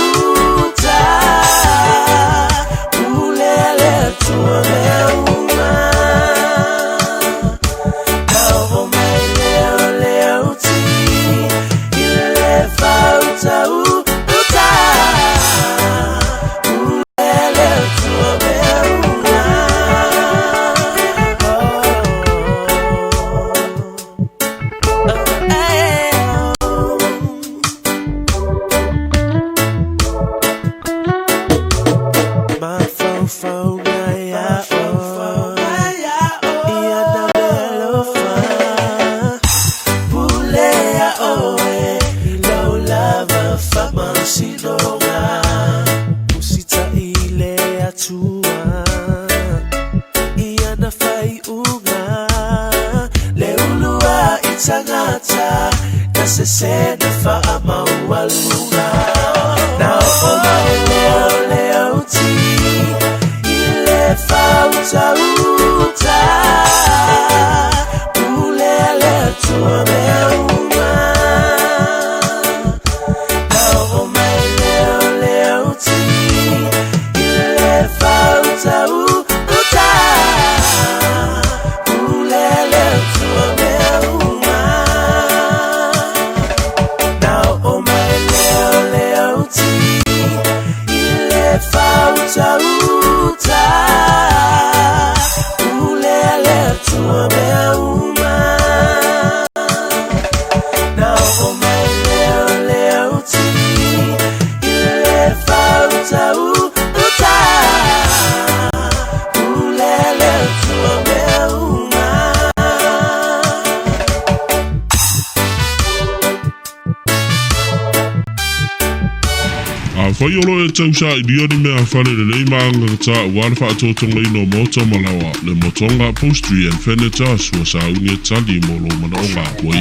Whai olo e tau sa i ria ni mea whare le rei maanga ta wāna wha atotong leino mota malawa le motonga postry and furniture sua sa unge tali mo lo mana o ngā koi.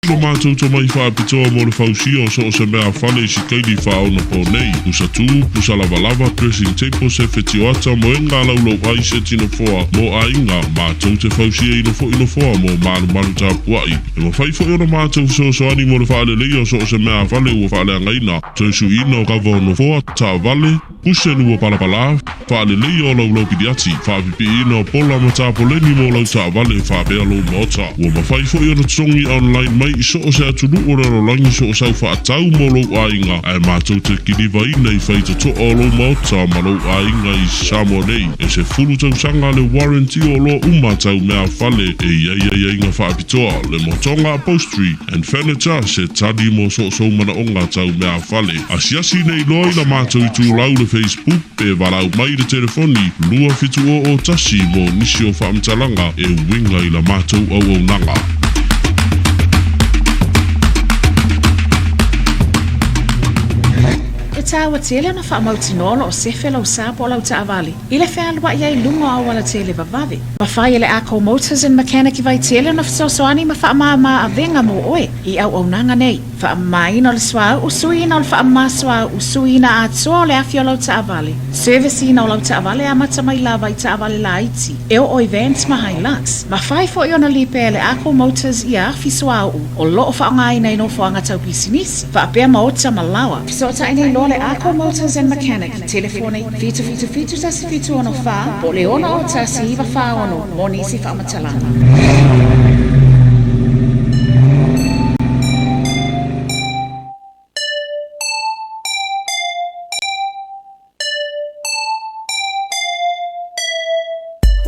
Ilo mātou to mai whaapitoa mo le whausia so o se mea whale si kaili whaona po nei. Pusa tū, pusa lava dressing table se whetio ata mo e ngā laulau ai se tino whoa mo a inga mātou te whausia ino whoa mo malu tā puai. E mo whai whoi ona mātou so ani mo le whaale leo so o se mea whale ua whaale angaina. Tōsu ino kava ono whoa tā vale, puse nua palapala, whaale leo laulau pidiati, whaapipi ino pola ma tā poleni mo lau tā vale whaapea lo mota. Ua ma whai whoi ona tongi online mai so o se atunu o raro langi so o sau whaatau mo lo ainga. Ai mātou te kiniva ina i whai to o lo mota ma lo ainga i Samoa nei. E se fulu tau sanga le warranty o lo umatau mea whale e iai inga whaapitoa le motonga upholstery and furniture se tadi mo so mana onga tau mea whale. Asiasi nei loi la mātou i tū lau le Facebook pe walau mai le telefoni lua fitu o tasi mo nisi o whaamtalanga e winga i la mātou au nanga. Tawa tele na wha mautinono o sefe lau sapo lau ta avali. Ile whea lua iai lungo awala tele vavavi. Ma whai ele Ako Motors and Mechanic I vai tele na whasosoani ma wha maa avenga mo oe. I au nanga nei. Wha maina o le swau usuina o le wha maa swau usuina a toa le afio lau ta avali. Service ina o lau ta avali a mata mai lava I ta avali la iti. Eo o events ma Hilux. Ma whai fo I ona lipe ele Ako Motors I a afi swau. O loo wha ngai nei no wha ngatau pisinisi. Wha apea maota malawa. So ta ine lole Ako Motors and Mechanic, telefone fitu tasi fitu ono wha, po leona o tasi iwa wha ono, mo nisi wha matalanga.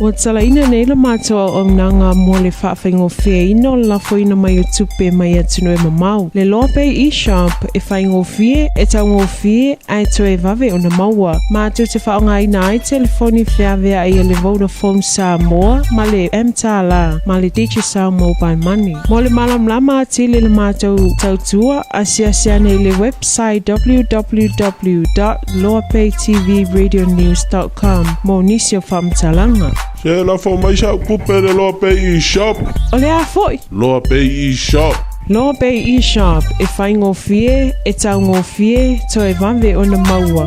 Ua talaina nei la mātua o nanga mo le whaafingofia ino la foina mai o tupe mai atunu e mamau. Le Loabay e-shop e whaingofie e taungofie ai toe vave o na maua. Mātua te whaongaina ai telefoni whiawea ai le Vodafone Samoa ma le M-Tala ma le Digicel Mobile Money. Mo le malamlama atili le mātua tautua asia nei le website www.loabaytvradionews.com mo nisi o whamtalanga. Se la fo mai sa kupe le Loabay e-shop. O le a foi. Loabay e-shop. Loabay e-shop e whaingofie e taungofie toe vave o na maua.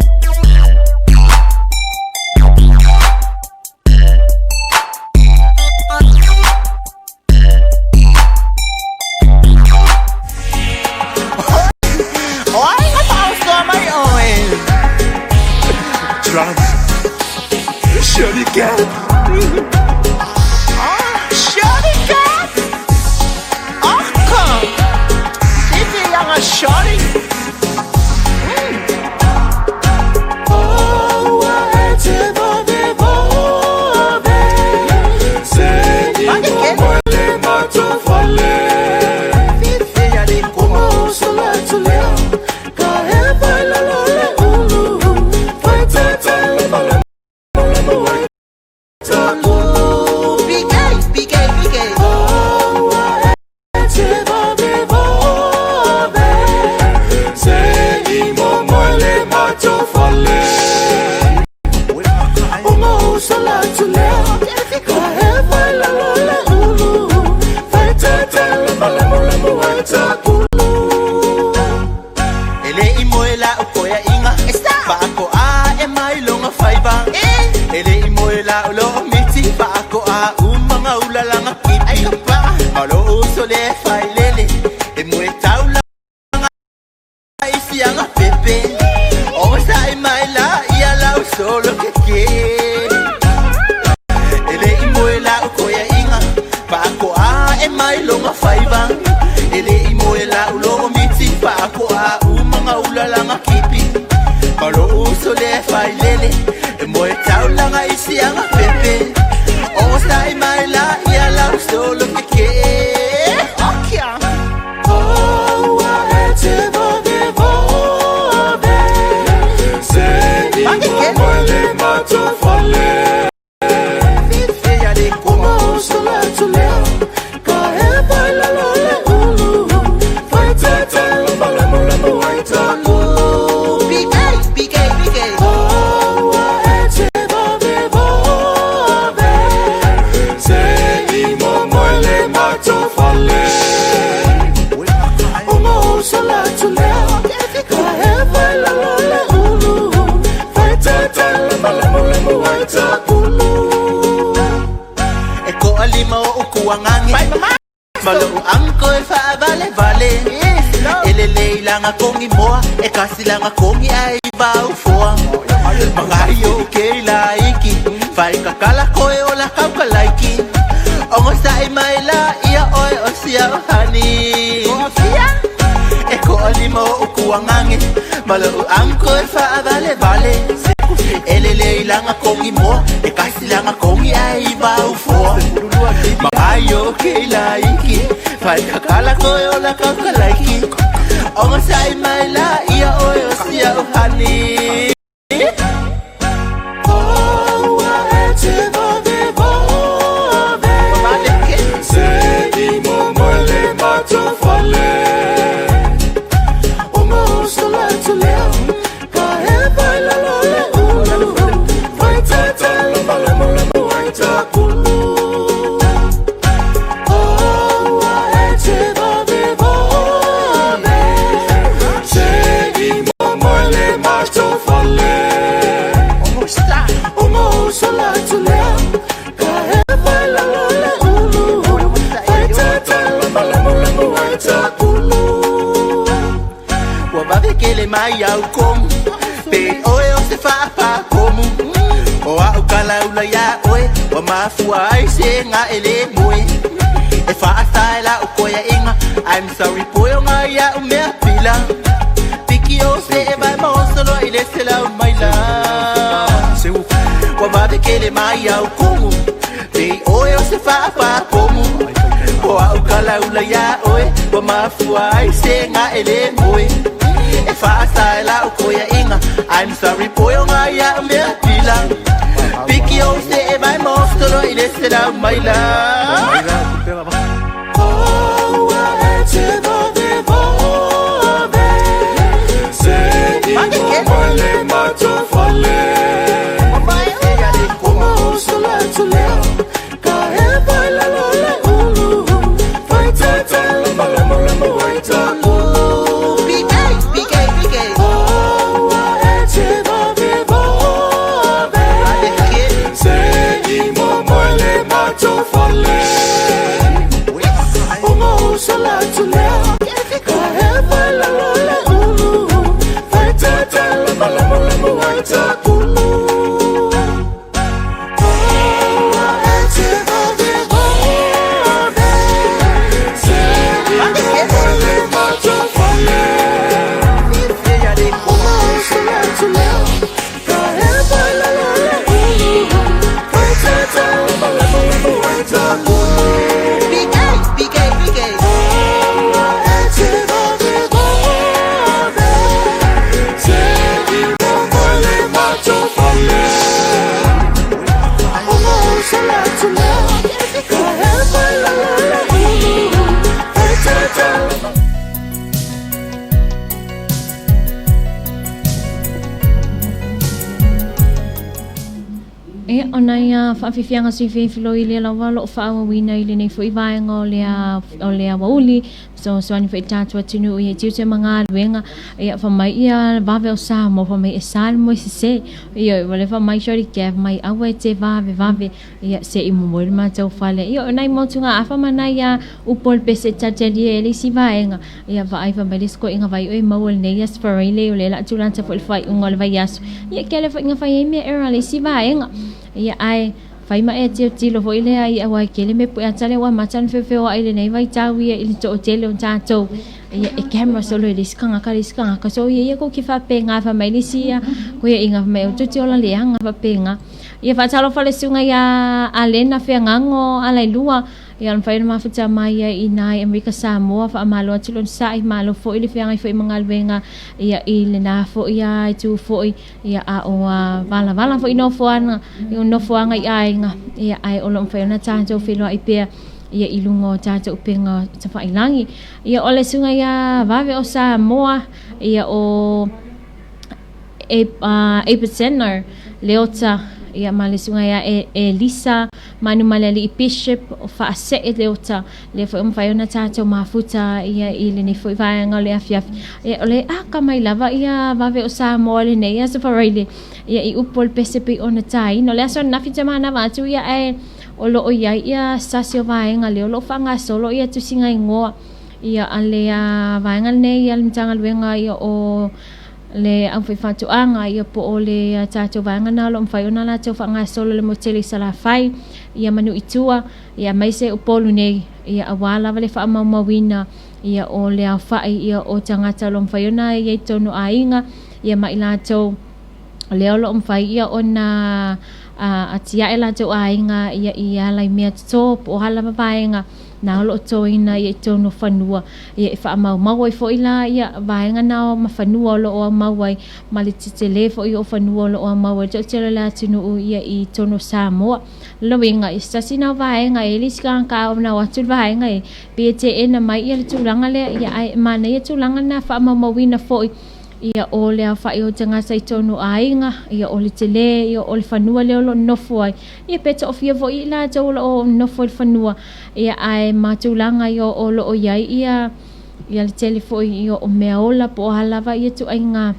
Shorty cat. Shorty cat. Come. If you're young, shorty. Malu angko e fa vale vale ele leilanga kongi moa e kasilanga kongi ai bau foa mangayo ke laiki fai kakala koe ola kauka laiki ongo sai mai la ia oi o sia hani e ko alimo ukuangange malu angko e fa vale vale ele leilanga kongi moa e kasilanga kongi ai bau foa mangayo ke laiki fai kakala koe ola kauka laiki ongo sai mai la ia oi o sia hani mai au como pe oe o se fa pa como o au kala ula ya oe o mafua ai se nga ele moe e fa asa la o koya inga I'm sorry po yo nga ya o me pila piki o se e vai mo solo ile se la mai la se o va de que le mai au como pe oe o se fa pa como o au kala ula ya oe o mafua ai se nga ele moe e fasta la ukoya inga I'm sorry po yo nga ya me pila piki o se e vai mostro ile se la mai la Onaya whaafifianga sui whewhilo I lea lawa lo whaawawina I le nei fwy vaenga o lea wauli so swani whai tātua tunu o ia tiute mga luenga ia whamai ia vave o sa mo whamai e sal mo I se ia wale whamai shori kia whamai awe te vave ia se I mumoiri ma tau whale ia onai motunga a whamana ia upol pese tateri e li si vaenga ia vaai whamai lisko inga vai oi mawal nei as whareile o le la tulanta fwil whai unga le vai asu ia kia le whai inga whai e mea era li si vaenga ia ai fai ma e tilo fo ile ai awai kele me pu atale wa machan fe wa ile nei vai tawi ile to tele on tato ia e camera solo ile skanga ka so ia ko ki fa penga fa mai lisia ko ia inga me to tiola le hanga fa penga ia fa talo fa le sunga ia alena fe ngango alai lua ia fai ma fa mai ia ina America Samoa fa malo tilon sai malo fo ile fe ngai fo mangal venga ia ile na fo ia tu fo ia a o vala fo ino fo ana no fo ngai ai nga ia ai o lom fa na tanto filo ai pe ia ilungo tato penga ta fa ilangi ia ole sunga ia vave o Samoa ia o epicenter leota ia malisunga ia Elisa manu malali bishop o fa se leota le fa na tato mafuta ia ile ni fo vai nga le afia ia ole aka mai lava ia vave o Samoa le nei so fa really ia I upol pese pe ona tai no le so na fita mana va tu ia o lo o ia ia sasio vaenga le o lo fanga solo ia tu singa ingoa ia ale a vaenga nei ia mtanga luenga ia o le ang fai fatu anga ia po o le tato vaenga na lo mfai ona la tau fanga solo le moteli sala fai ia manu itua ia maise o polu nei ia awala vale fa mawina ia o le fai ia o tangata lo mfai ona ia tonu ainga ia mailato le o lo mfai ia ona atia ela to ainga ia lai mea to o hala vaenga na lo to ina ia tonu fanua ia fa mau fo ila ia vaenga na ma fanua lo o mau mali titele fo ia fanua lo o mau to tele la tinu ia I tonu Samoa lo winga isa sina vaenga elis kan ka na watu vaenga PTN na mai ia tulanga le ia ai mana ia tulanga na fa mau wina fo ia o le fa o tanga sai tonu ainga ia o le tele ia o le fanua le lo nofo ai ia peta of ia vo ila jo lo nofo fanua ia ai matulanga ia o lo o ia ia le telefo ia o meola po halava ia tu ainga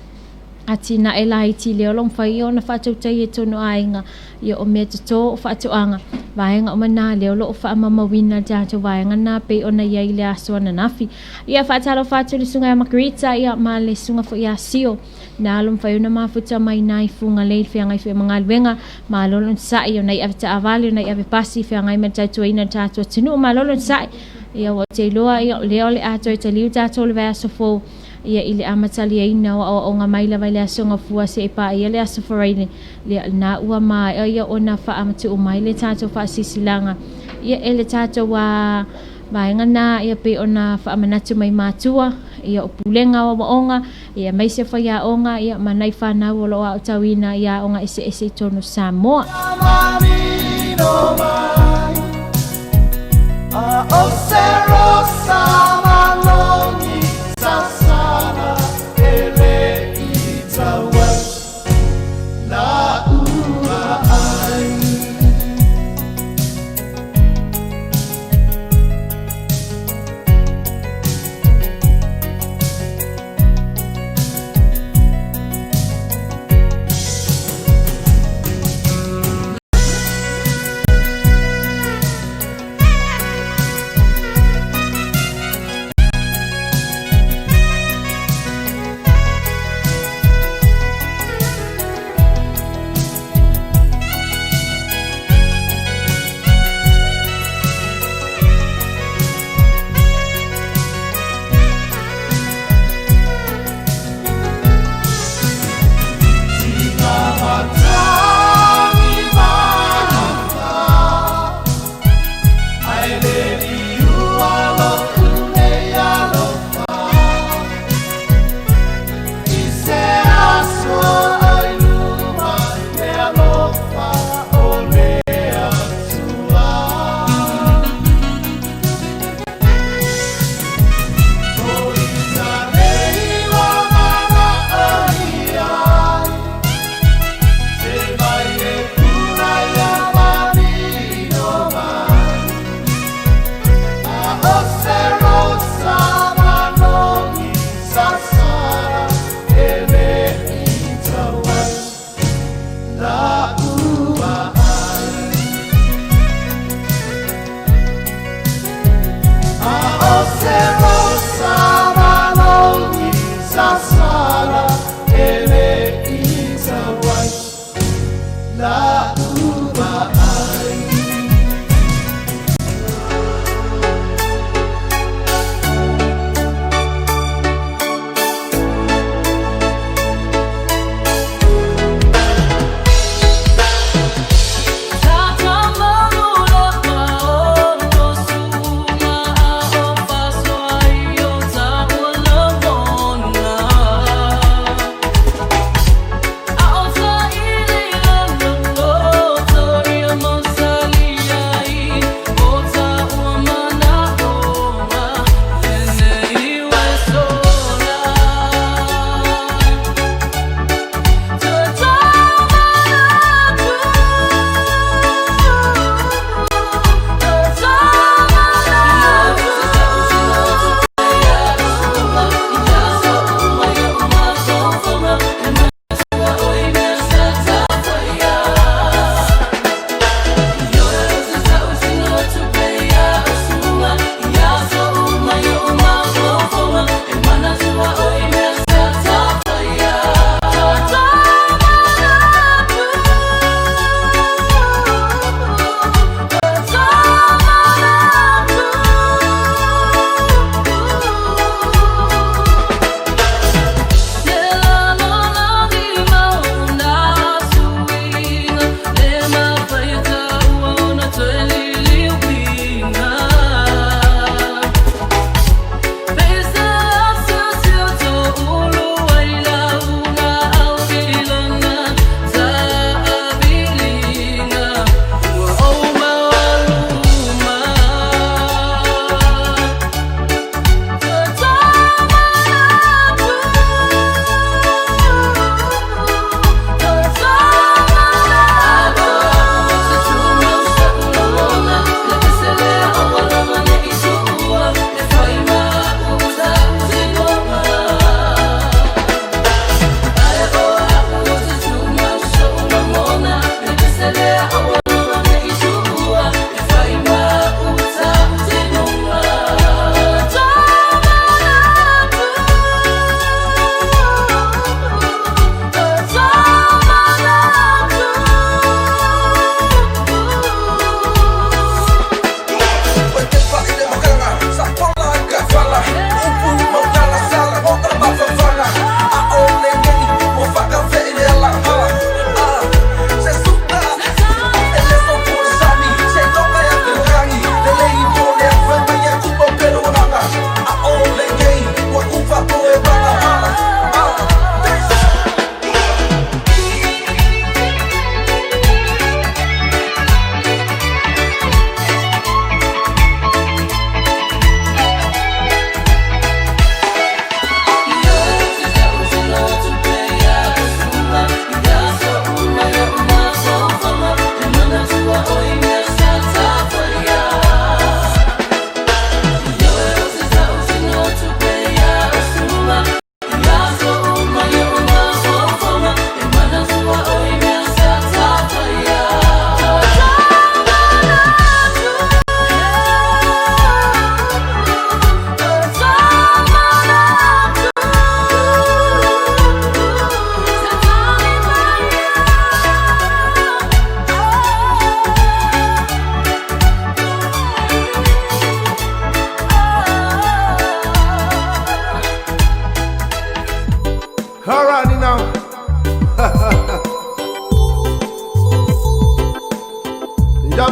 atina ela iti le lo fai ona fa tu tai tonu ainga ia o me to fa tu anga vaenga o mana le lo fa mama wina ja to vaenga na pe ona ia ile aso na nafi ia fa talo fa tu le sunga Margarita ia ma le sunga fo ia sio na lo fai ona mafuta mai nai funga le fe ngai fe manga wenga ma lo sa ia nai avta avali nai ave pasi fe ngai me tai tu ina ta tu tinu ma lo sa ia o te loa ia le ato te liu ta to le va so fo ia ile amatali ina o nga mai la vai songa fua se pa ia le aso foraile le na ua mai ia ona fa amatu o mai le tato fa sisilanga ia ele tato wa vaenga na ia pe ona fa amanatu mai matua ia o pulenga o onga ia mai se fa ia onga ia manai fa na o lo au tawina ia onga ese tonu Samoa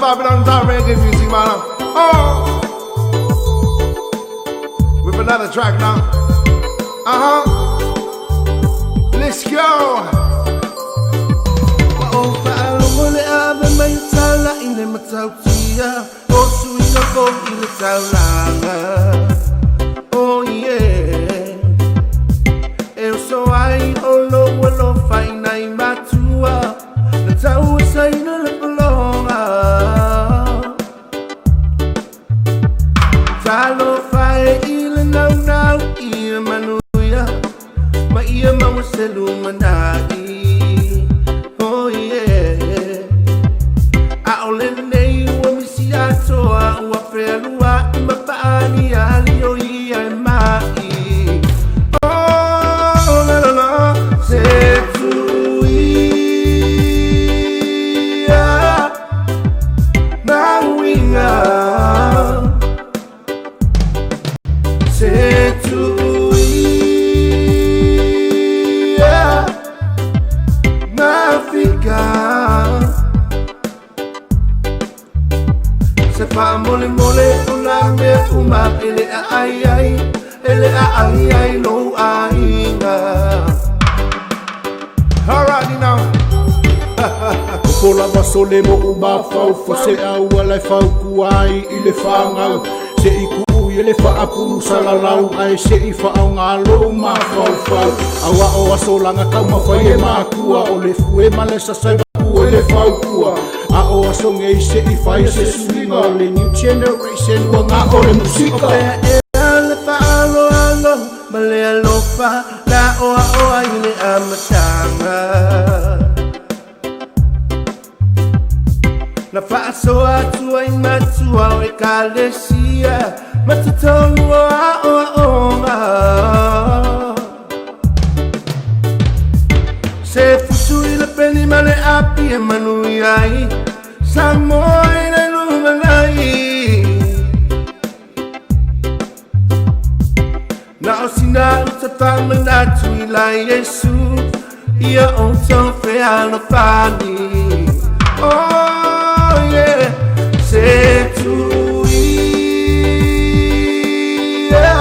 Babylon down reggae music, man. Oh, with another track now. Let's go. Oh, paalo mo le ave may tala ine matautia. Oh, suina ko ile taulanga. Oh yeah. Eu so ai olo wolo fai nai matua. Na tau sai no le polonga. Talo fai ile nau ia manuia. Ma ia mawaselu manai. Oh yeah. Aolene wa misiato wa frelua mapani ali o ia mai. Oh la la la se tu ia na winga se tu ia na fica. Se fa mole mole una me uma ele ai no ainga. Alrighty now. Kola basole mo uba fau fose au ala fau kuai ile fanga se iku ile fa aku salalau ai se ifa au ngalo ma fau fau awa o asolanga ka ma fai ma kua ole fue male sa sai ku ile fau kua a o asonge se ifa se swinga ole new generation wa nga ole musika Ele fa alo male alofa la o ile amatanga. Na faso atu ai matua o ekalesia matutonu o se futu ile peni male api e manuiai samoi na lumanai na osina utafama na tuila Yesu ia onto fe alopani. Oh yeah, se tu ia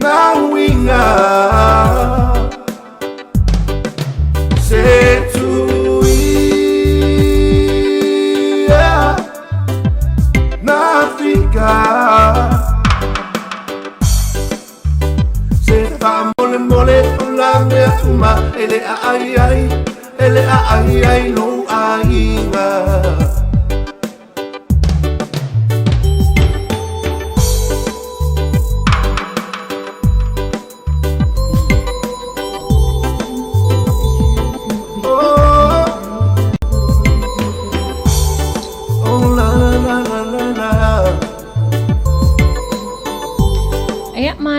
na winga, se tu ia na fica, se fa mole mole la me uma ele ai no ainga.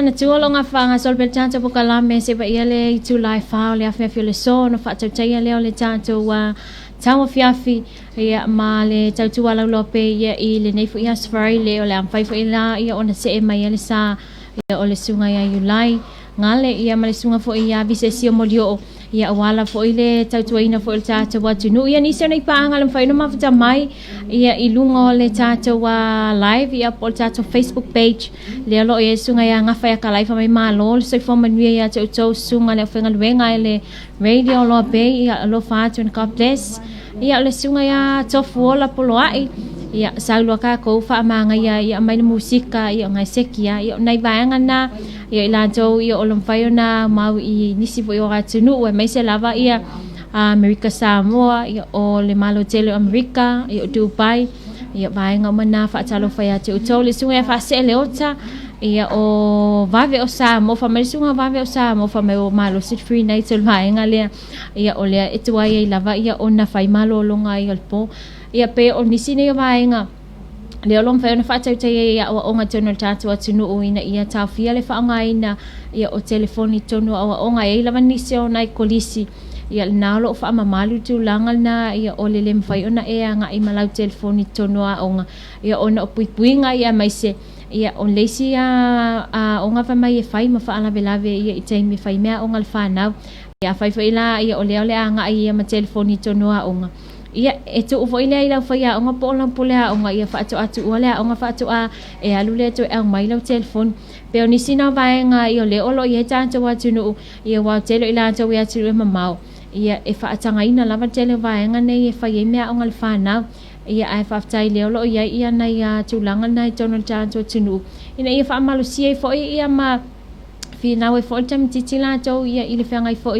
Na tuolo nga fanga sol per chancho po kalame se ba ile tu live file ya fe le so no fa chau chai le le chancho wa tawo fiafi ya male chau tu ala lope ya ile nei fu ya safari le ole am fai fu ila ya ona se mai ile sa ya ole sunga ya yulai ngale ya male sunga fo ya visesio modio ya wala fo ile chau tu ina fo le chancho wa tunu ya ni se nei pa ngalam fai no ma fa mai ya ilungo le chancho wa live ya po chancho Facebook page le lo ye sunga ya nga fa ya kalai fa mai malo so fo man wi ya chau sunga le fa ngal wenga le radio lo be ya lo fa tun ka bless ya le sunga ya tofu la poloai ya saulo ka ko fa manga ya mai musika ya ngai sekia ya nai banga na ya la jo ya olom fa na mau I nisi fo yo tunu we mai se lava ya America Samoa ya o le malo tele America ya Dubai ya baenga mana fa chalo fa ya chau le sunga fa se le ota ia o vave o sa mo fa mesunga vave o sa mo fa me o malo sit free night sol vaenga le ia o le etua ia lava ia ona fai malo longa ia po ia pe o nisi ne vaenga le olom fa na fa chau chai ia o onga tono tatu atunu o ina ia tafia le fa nga ina ia o telefoni tono o onga ia lava nisi o nai kolisi ia nalo fa mamalu tu langal na ia o le lem fai ona e nga I malau telefoni tono a onga ia ona o puipuinga ia mai se ia on lesi onga fa mai fai ma fa ala velave ia I taimi fai mea onga le fa nau ia fai fai la ia ole ole anga ia ma telefoni tono a onga ia e tu fo ile ila fa ia nga po lang pula o nga ia fa atu wala o nga fa atu a e alule to e mai lo telephone pe ni sina vai nga io le olo ia ta to wa tunu ia wa tele ila to ia tu mamau ia e fa atanga ina lava tele vai nga nei e fa ia me o nga fa na ia ai fa tai le olo ia na ia tu langa na to no ta to tunu ina ia fa malu si fo ia ma fina we fo tam titila to ia ile fa ngai fo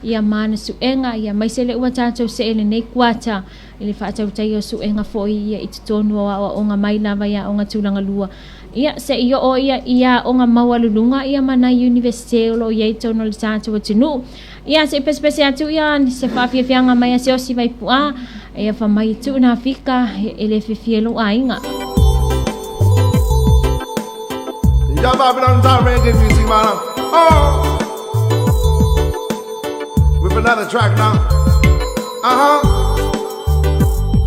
ia mana su enga ia mai sele ua tatou se ele nei kuata ile fa tau tai o su enga fo ia i tonu o nga mai lava ia o nga tulanga lua ia se ia o ia o nga mawalulunga ia mana university lo ia tono le tatou tunu ia se pespesi atu ia se fa fia nga mai se o si vai pua ia fa mai tu na fika ele fielo ainga. Ya Babylon time reggae music, man. Oh, with another track now.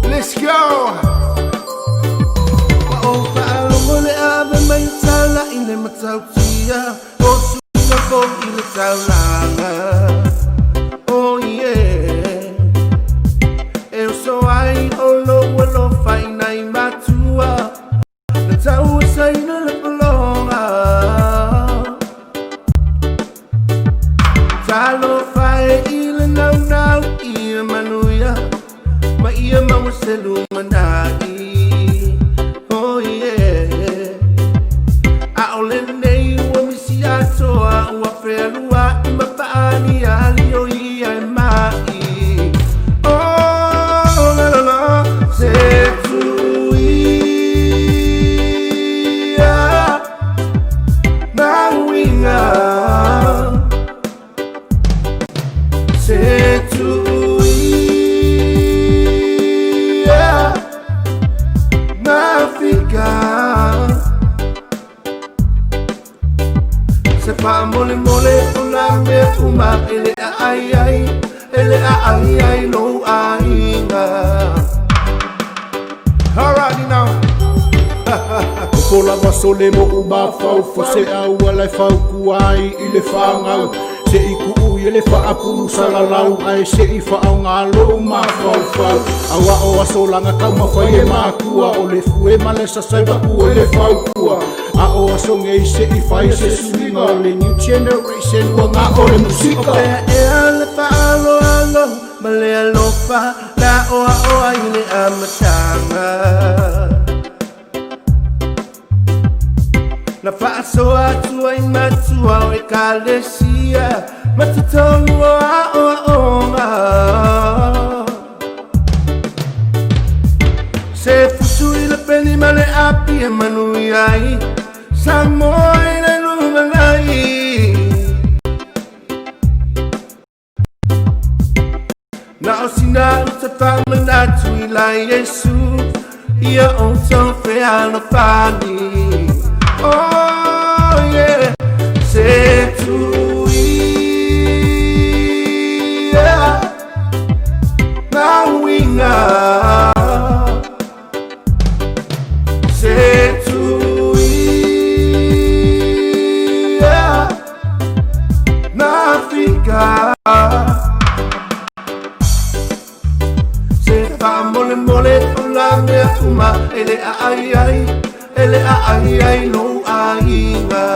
Let's go. Oh, paalo mo le ave may sala ine matautia. Oh, suga ko ile saulanga. Oh yeah. Eu so ai olo walo fai nai matua. Na tau sai na le polonga. Talo fai ile nau ia manuia. Ma ia mau selu manai. Oh yeah. A ole nei wa misi atoa wa felua ma paani ali o ia mai. Oh la la la se tu ia na winga se tu pa mole mole una me uma ele ai no ainga. Alrighty now. Kola wasole mo uma fau fose au ala fau kuai ile fanga se iku ile fa apulu salalau ai se ifa au ngalo ma fau awa o asolanga ka ma fai ma kua ole fue male sa sai ba ku ole fau kua a o asonge se ifa se swinga le new generation wa nga ole musika e ale fa alo male alofa la o ile amatanga. Na faso atu ai matua e kalesia matutonu o se futu ile peni male api e manuiai samoi na numanai na osina utafama na tuila Yesu ia on ton fe ala fani. Oh yeah, c'est tout yeah. Now we know c'est tout yeah. N'Africa c'est pas mole mole la mer uma ele ai no ainga.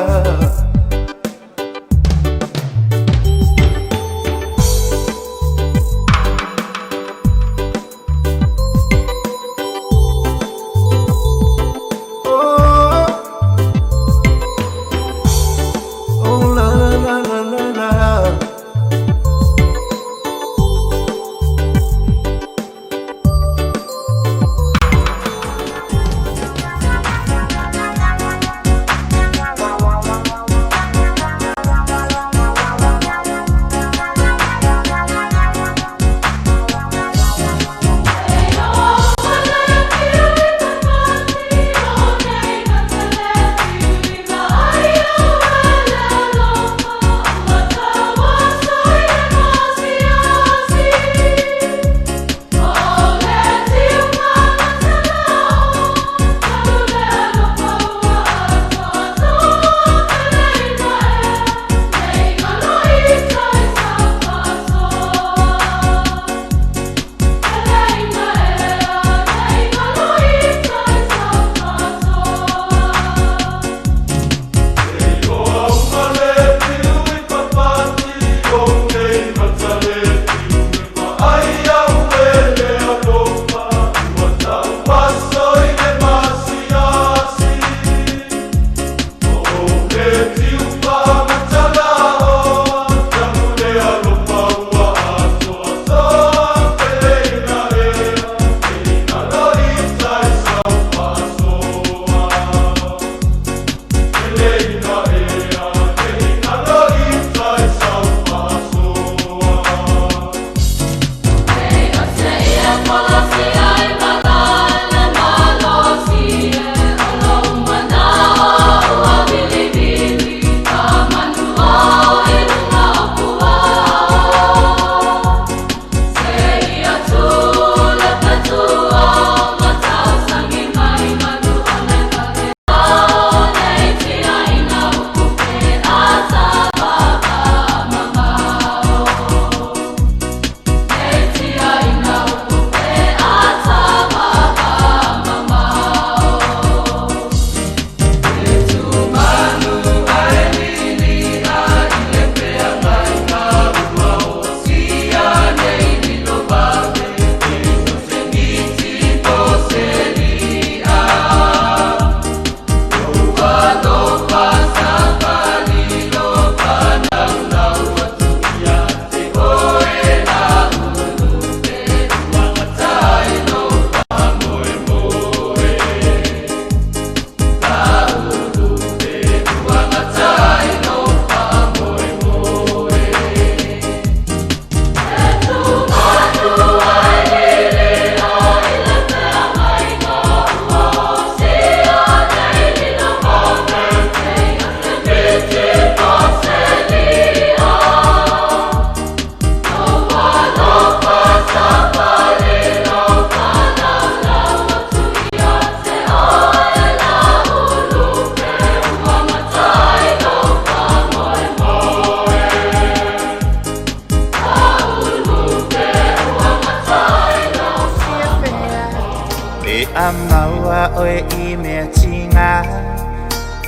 oe I mea tinga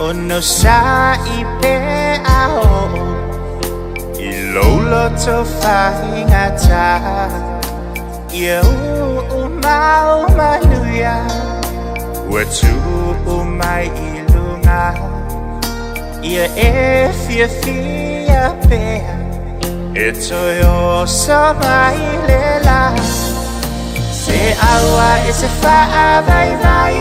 O no sa I pe ao I lolo to whaingata Ia mau manuia Ua tu mai I lunga Ia fia fia pea E toi o so mai le la Se aua e se wha vai vai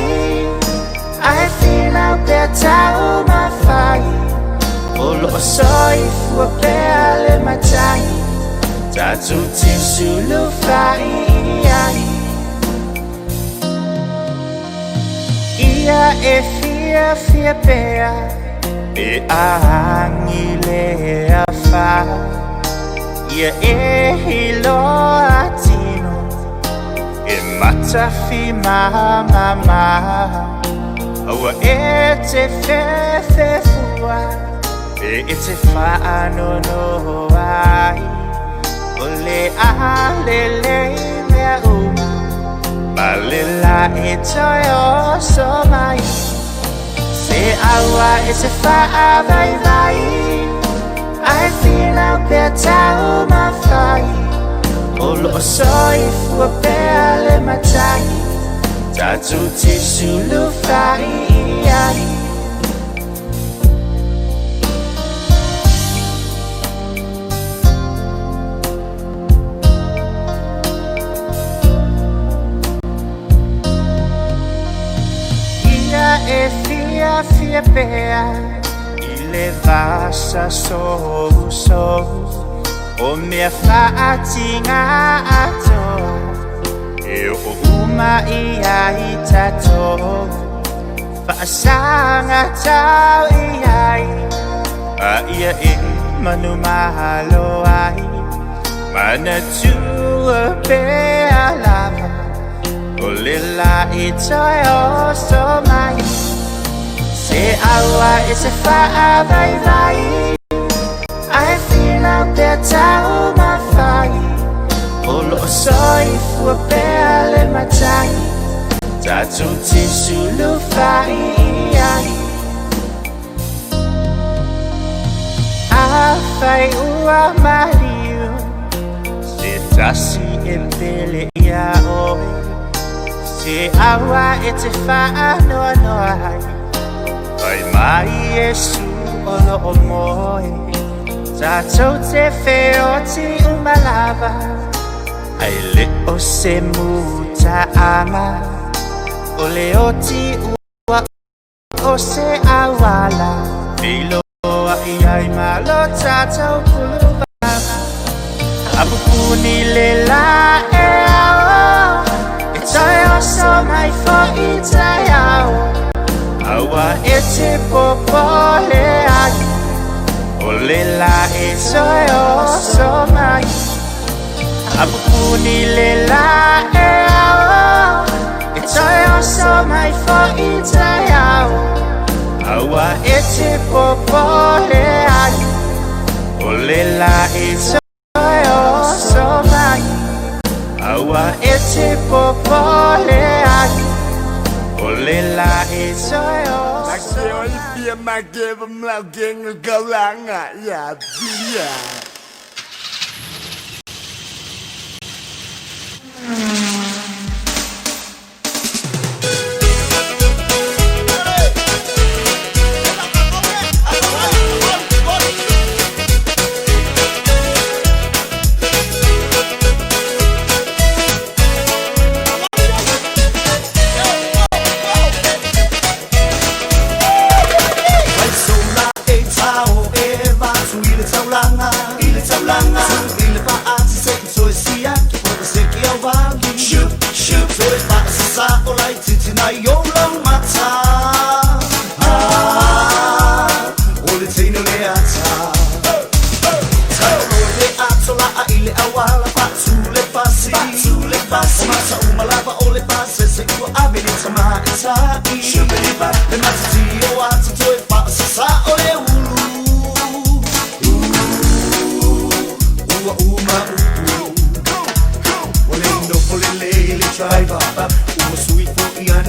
Ai whina pe tau ma whai O loo soi fua pea le matai Tatu te sulu whai ai Ia e fia fia pea E ahangi le a wha Ia e hilo atino E matafi mama Aua e te whewhe fua E te whaanono ai O le alele mea uma Ma le la e toi o so mai Se aua e se wha vai vai Ai whina pe tau ma whai O loo soi fua pea le matai Tatu te sulu whai ai Ia e fia fia pea I le vasa so O mea whaatinga ato E o uma I ai tato Whaasanga tau I ai A ia e manu mahalo ai Mana tua pea lava O le la I toi o so mai Se aua e se wha vai vai Ai whina pe tau ma whai O loo soi fua pea le matai Tatu te sulu whai ai A whai ua mariu Se tasi e pele ia oi Se aua e te wha noa noa hai Vai mai Yesu o loo moe Tātou te wheo ti umalava Ai le o se muta ama O le o ti ua o se awala Ei loa I ai malo tātou puluvana Apupuni le la e ao E toi o so mai fo I tai ao Aua e te popo le ai O le la e toi o so mai Apupuni le la e ao E toi o so mai fo I tai ao Aua e te popo le ai O le la e toi o so mai Aua e te popo le ai O le la e toi o so mai Dia makin melageng galanga ya dia.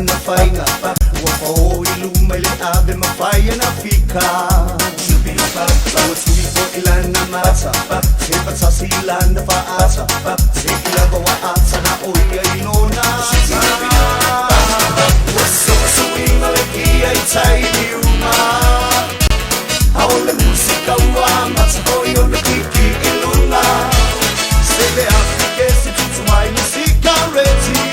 na fainga Ua pao iluma ile ave mawhai na fika Ua tui po ilana mata Se patasi ilana faata Se ilava wa ata na oia inona Ua soa suinga le kia i taini uma Aole musika ua mata hoi o le kiki iluna Se le Afrike se tutu mai musika reti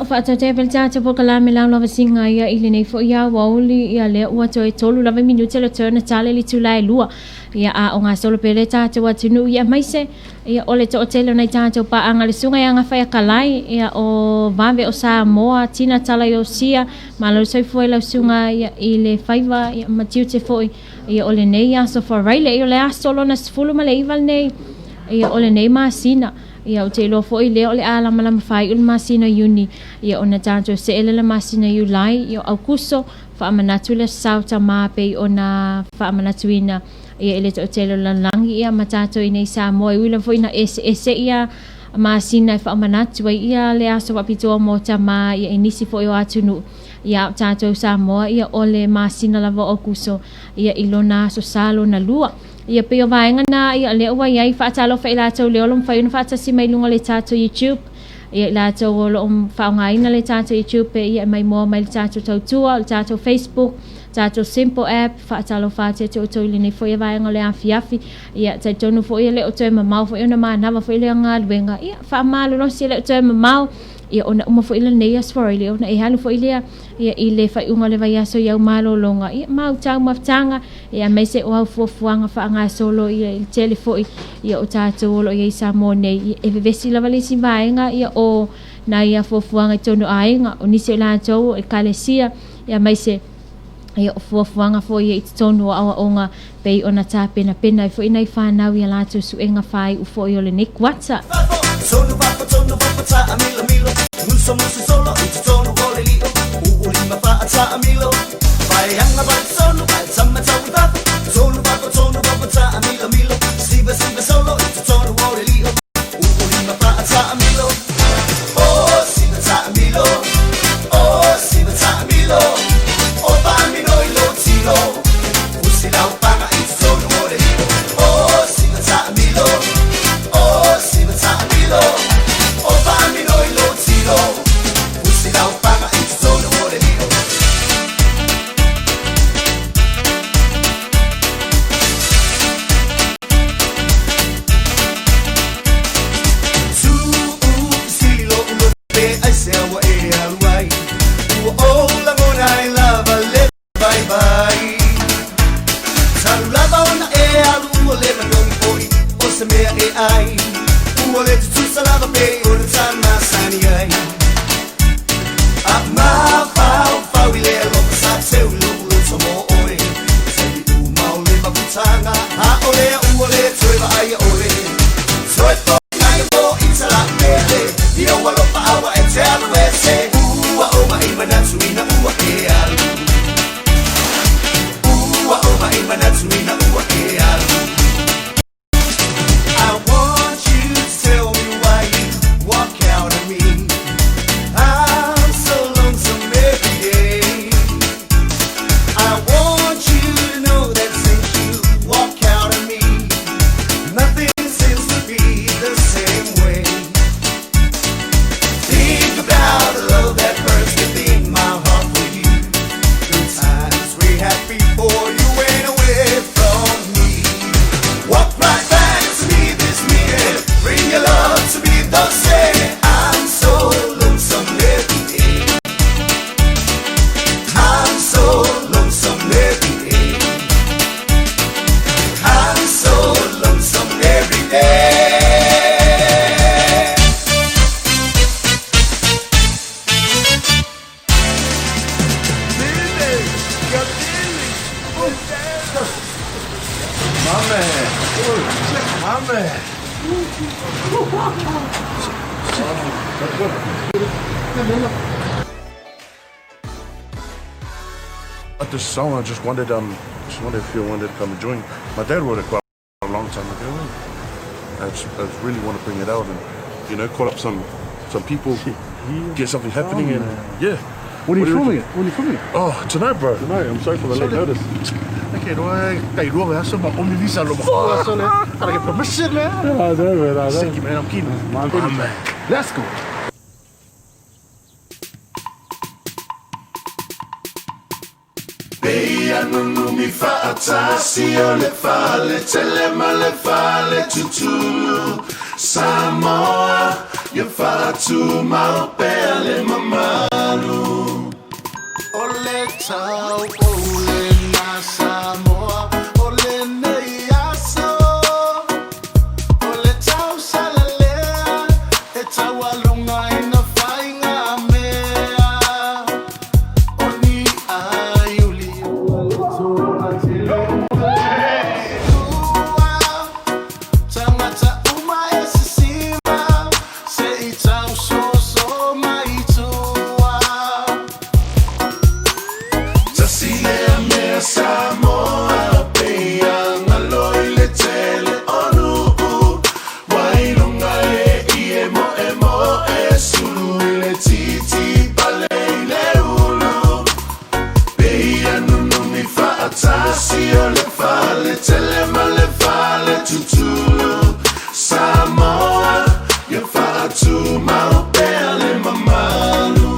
o whaatau te po kalame lau Lavasiga ia ili nei fo ia wauli ia lea ua toi tolu lava minuta le turna tale li tulai lua ia a o ngā solo pere tātou atunu ia maise ia ole to otelo nei tātou pa anga le sunga ia ngā whaia kalai ia o vave o Samoa tina tala i o sia malo soi foi lau sunga ia i le whaiva ia matiu te foi ia ole nei aso for raile ia le asolo na sfulu ma le iwal nei ia ole nei masina ia o te lo foi le ole ala malama fai ul masina uni ia ona tātou se ele le masina Julai ia au kuso fa amanatu le sauta mape ona fa amanatuina ia ele to telo langi ia matato ina Samoa wila foi na ese ia masina fa amanatu ia le aso wapito mo tama ia inisi foi o atunu ia tātou Samoa ia ole masina lava o kuso ia ilona so salo na lua ia peo vaenga na ia le ua iai whaatalo wha i lātou leo lom whaiuna whaatasi mai lunga le tātou YouTube ia lātou lo whaongaina le tātou YouTube ia mai mua mai le tātou tautua le tātou Facebook tātou Simple App whaatalo whaatia te o tau ili nei whaia vaenga le awhi ia tai tonu whaia le o tau mamau whaia na mānawa whaia le ngā luenga ia whaamalo nosi le o tau mamau ia ona uma fo ila nei asfora ile ona e halu fo ile ia ile fa unga le vai aso ia malo longa ia mau tau maftanga ia mai se o fo fuanga fa nga solo ia il telefoi ia o tato lo ia Samoa ia e vesi la vale si vaenga ia o na ia fo fuanga tono ainga o nisi la tau e kalesia ia mai se ia o fo fuanga fo ia tono a onga pe ona ta pena fo ina fa na ia la tu su enga fai u fo yo le nek whatsapp Sono papa ta amilo Muso solo it's sono vole lio Uli ma fa ta amilo Vai anga ba sono ba sama ta wi papa Sono papa ta amilo Siva solo it's sono vole lio Uli ma fa ta amilo Oh siva ta amilo Oh siva ta amilo Oh pa mi no ilo tiro Usi la upanga it's sono vole lio Oh siva ta amilo Oh siva ta amilo Oh pa mi no ilo tiro Usi la upanga it's sono vole lio At this song, I just wondered if you wanted to come and join. My dad wrote it quite a long time ago. I just really want to bring it out and, call up some people, get something happening, and yeah. When are you filming it? Oh, tonight, bro. Tonight, I'm sorry for the late notice. Okay, gotta get permission, man. Thank you, man. I'm keen. Man. Let's go. Mi fata si o le fale telema le fale tutulu Samoa ye fatu mau pele mamalu Ole tau ole na Samoa ole nei aso Ole tau salalea e tau alunga ina whainga mea Oni aiuli Samoa, Pea, Naloi, le tele, onu, Wailunga, emo, sulu, le titi, pale, le ulu, Pea, nunu, mi fata, sio, le fale, telema, le fale, tutulu, Samoa, ye fatu, mau, pea, le mamalu.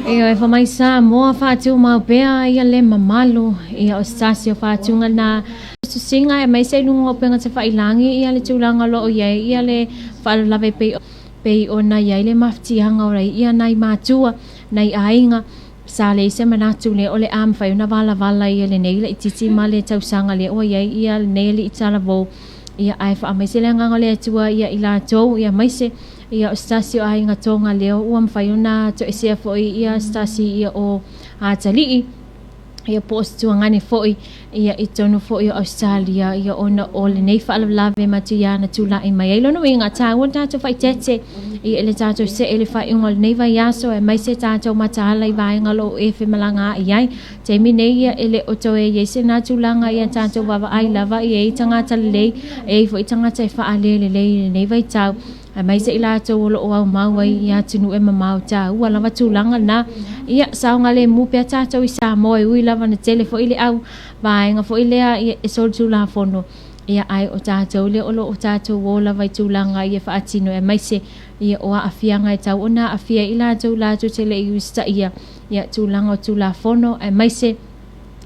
Ia e whamaisa moa whātua mau pēa ia le mamalu ia o stasio whātunga na susinga e mai sei lunga o penga te whailangi ia le tūlanga lo o iei ia le whaalalawe pei o na iei le mafti hanga o rei ia nai mātua nai ainga sa le se manatu le ole am fai na vala ia le nei le titi ma le tausanga le o ia ia nei le itala vo ia ai fa mai se le nganga le tua ia ila tou ia mai se ia stasio ai nga tonga le o am fai na to se fo ia stasi ia o a tali ia post tu ngani foi ia itonu foi Australia ia ona ole nei fa lave matia na tula i mai lo no inga ta wonta to fai tete ia le tato se ele fa ingol nei vai yaso e mai se tato mata lai vai ngalo e fe malanga ia te mi nei ia ele oto e ye se na tulanga ia tato baba ai lava ia tanga tale e foi tanga te fa ale le nei vai tau mai se ila to lo o mau ia tunu e mamau ta wala va tulanga na ia saunga le mu pe tato i sa moi ui lava na telefo ile au vai nga fo ile e sol tula fono ia ai o tato le o tato wola vai tulanga ia fa atino e mai se ia o afia nga tau ona afia ila to la to tele i sta ia tulanga tula fono e mai se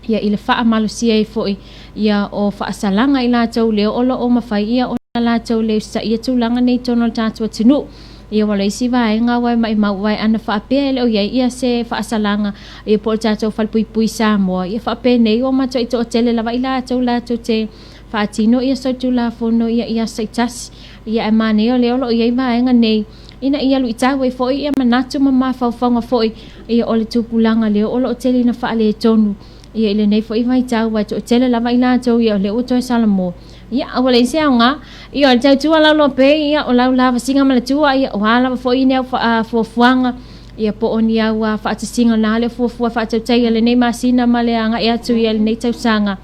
ia ile fa malusia e foi ia o fa salanga ila to le o mafai ia la tau le sa ia tulanga nei tono tatu tinu ia wala isi vai nga wai mai mau wai ana fa pe le o ia se fa salanga ia po tatu fal pui sa mo ia fa pe nei o ma to ito tele la vai la to te fa tino ia so tula fono ia sa tas ia mane o le o ia vai nga nei ina ia lu ita wai fo ia manatu mama fa fa nga fo ia o le tupulanga le o tele na fa le tonu ia ile nei fo i vai tau wai to tele la vai la to ia le o to salamo ia wala isi nga ia tau tua la lo pe ia o la Lavasiga Ma Le tua ia wala fo ina fo fuanga ia po onia wa fa tsinga na le fo fa tau tai le nei masina ma le anga ia tu ia le nei tau sanga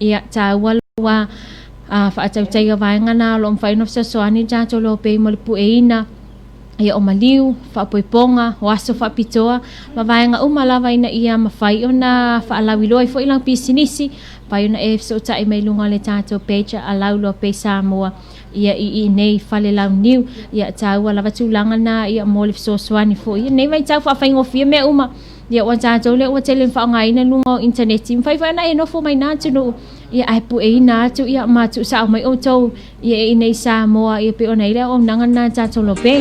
ia ta wa fa tau tai va nga na lo fa no so ani ja to lo pe mo le pueina ia o maliu fa poiponga waso fa pitoa ma vai nga lava ina ia ma fai ona fa lawiloi fo ilang pisinisi pai ona e so tai mai lunga le tato pecha alaulo pe Samoa ia i nei fale lau niu ia tau lava tulanga na ia mo le so swani fo ia nei vai tau fa fai ngofia me uma ia wa tato le wa tele fa ngai na lunga internet tim fai fa na e no fo mai na tunu ia ai pu e na tu ia ma tu sa mai o to ia i nei Samoa ia pe ona ile o nanga na tato lo pe